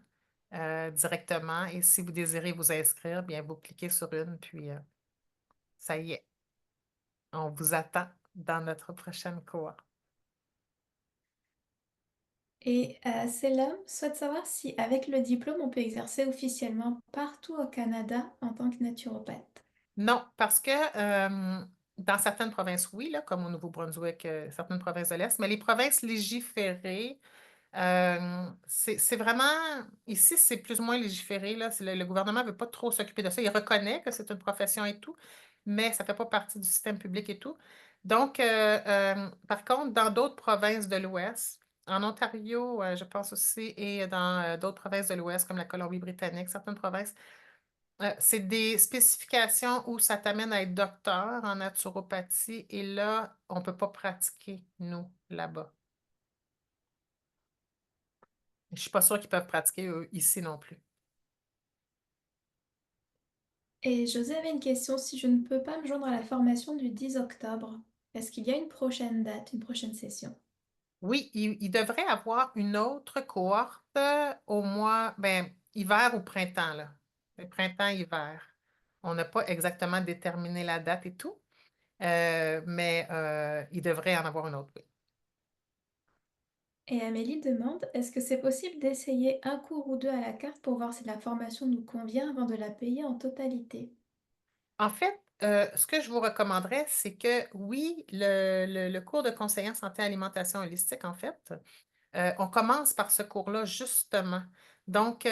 directement. Et si vous désirez vous inscrire, bien, vous cliquez sur une, puis ça y est, on vous attend dans notre prochaine cohorte. Et Célum souhaite savoir si, avec le diplôme, on peut exercer officiellement partout au Canada en tant que naturopathe. Non, parce que dans certaines provinces, oui, là, comme au Nouveau-Brunswick, certaines provinces de l'Est, mais les provinces légiférées, C'est vraiment, ici, c'est plus ou moins légiféré, là. Le gouvernement ne veut pas trop s'occuper de ça. Il reconnaît que c'est une profession et tout, mais ça ne fait pas partie du système public et tout. Donc, par contre, dans d'autres provinces de l'Ouest, en Ontario, je pense aussi, et dans d'autres provinces de l'Ouest, comme la Colombie-Britannique, certaines provinces, c'est des spécifications où ça t'amène à être docteur en naturopathie, et là, on ne peut pas pratiquer, nous, là-bas. Je ne suis pas sûre qu'ils peuvent pratiquer ici non plus. Et José avait une question, si je ne peux pas me joindre à la formation du 10 octobre, est-ce qu'il y a une prochaine date, une prochaine session? Oui, il devrait avoir une autre cohorte au mois, ben, hiver ou printemps, là. Printemps-hiver. On n'a pas exactement déterminé la date et tout, mais il devrait en avoir une autre, oui. Et Amélie demande, est-ce que c'est possible d'essayer un cours ou deux à la carte pour voir si la formation nous convient avant de la payer en totalité? En fait, ce que je vous recommanderais, c'est que oui, le cours de conseiller en santé et alimentation holistique, en fait, on commence par ce cours-là, justement. Donc,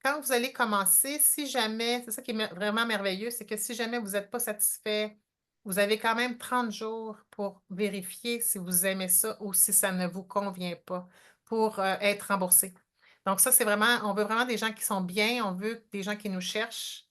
quand vous allez commencer, si jamais, c'est ça qui est vraiment merveilleux, c'est que si jamais vous n'êtes pas satisfait, vous avez quand même 30 jours pour vérifier si vous aimez ça ou si ça ne vous convient pas pour être remboursé. Donc, ça, c'est vraiment, on veut vraiment des gens qui sont bien, on veut des gens qui nous cherchent.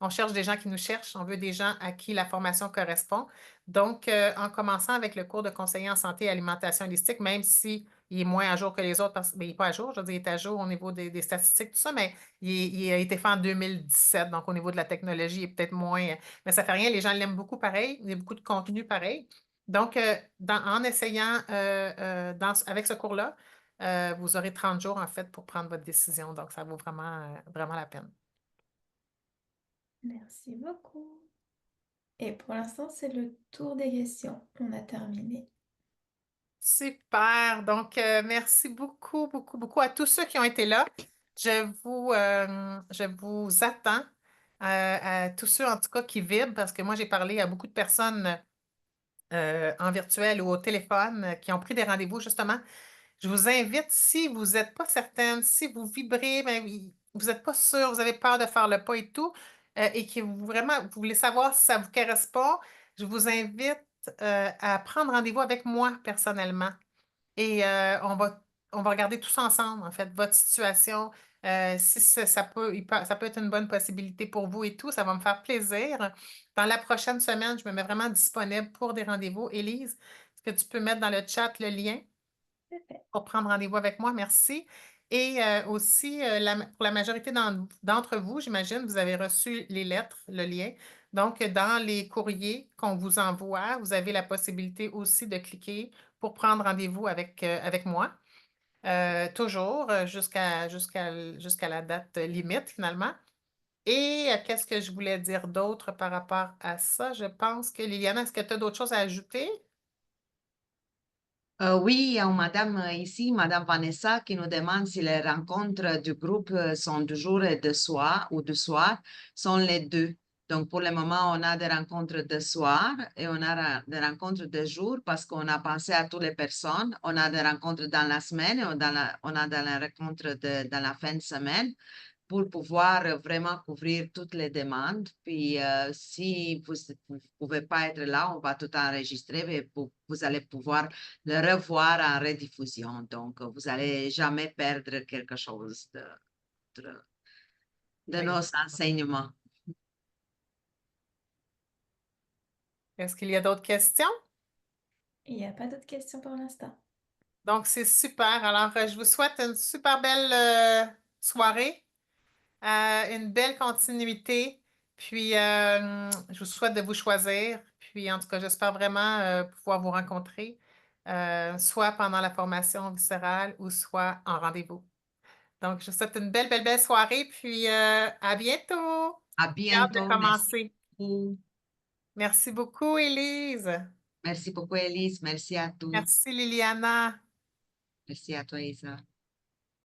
On cherche des gens qui nous cherchent, on veut des gens à qui la formation correspond. Donc, en commençant avec le cours de conseiller en santé et alimentation holistique, même si il est moins à jour que les autres, parce qu'il n'est pas à jour, je veux dire, il est à jour au niveau des statistiques, tout ça, mais il a été fait en 2017, donc au niveau de la technologie, il est peut-être moins, mais ça ne fait rien, les gens l'aiment beaucoup pareil, il y a beaucoup de contenu pareil. Donc, en essayant avec ce cours-là, vous aurez 30 jours, en fait, pour prendre votre décision, donc ça vaut vraiment, vraiment la peine. Merci beaucoup. Et pour l'instant, c'est le tour des questions. On a terminé. Super. Donc, merci beaucoup, beaucoup, beaucoup à tous ceux qui ont été là. Je vous attends, à tous ceux en tout cas qui vibrent, parce que moi, j'ai parlé à beaucoup de personnes en virtuel ou au téléphone qui ont pris des rendez-vous, justement. Je vous invite, si vous n'êtes pas certaine, si vous vibrez, ben, vous n'êtes pas sûr, vous avez peur de faire le pas et tout, et que vous voulez savoir si ça vous correspond, je vous invite à prendre rendez-vous avec moi personnellement. Et on va regarder tous ensemble, en fait, votre situation. Si ça peut être une bonne possibilité pour vous et tout, ça va me faire plaisir. Dans la prochaine semaine, je me mets vraiment disponible pour des rendez-vous. Élise, est-ce que tu peux mettre dans le chat le lien C'est fait. pour prendre rendez-vous avec moi? Merci. Et aussi, pour la majorité d'entre vous, j'imagine, vous avez reçu les lettres, le lien. Donc, dans les courriers qu'on vous envoie, vous avez la possibilité aussi de cliquer pour prendre rendez-vous avec moi. Toujours jusqu'à la date limite, finalement. Et qu'est-ce que je voulais dire d'autre par rapport à ça? Je pense que Liliana, est-ce que tu as d'autres choses à ajouter? Oui, il y a une madame ici, Madame Vanessa, qui nous demande si les rencontres du groupe sont du jour et de soir ou du soir, sont les deux. Donc, pour le moment, on a des rencontres de soir et on a des rencontres de jour parce qu'on a pensé à toutes les personnes. On a des rencontres dans la semaine et on a des rencontres dans la fin de semaine pour pouvoir vraiment couvrir toutes les demandes. Puis, si vous ne pouvez pas être là, on va tout enregistrer et vous allez pouvoir le revoir en rediffusion. Donc, vous n'allez jamais perdre quelque chose de, de nos Exactement. enseignements. Est-ce qu'il y a d'autres questions? Il n'y a pas d'autres questions pour l'instant. Donc, c'est super. Alors, je vous souhaite une super belle soirée, une belle continuité. Puis, je vous souhaite de vous choisir. Puis, en tout cas, j'espère vraiment pouvoir vous rencontrer, soit pendant la formation viscérale ou soit en rendez-vous. Donc, je vous souhaite une belle, belle, belle soirée. Puis, à bientôt. À J'ai hâte de bientôt. Merci commencer. beaucoup. Merci beaucoup, Élise. Merci beaucoup, Elise. Merci à tous. Merci, Liliana. Merci à toi, Isa.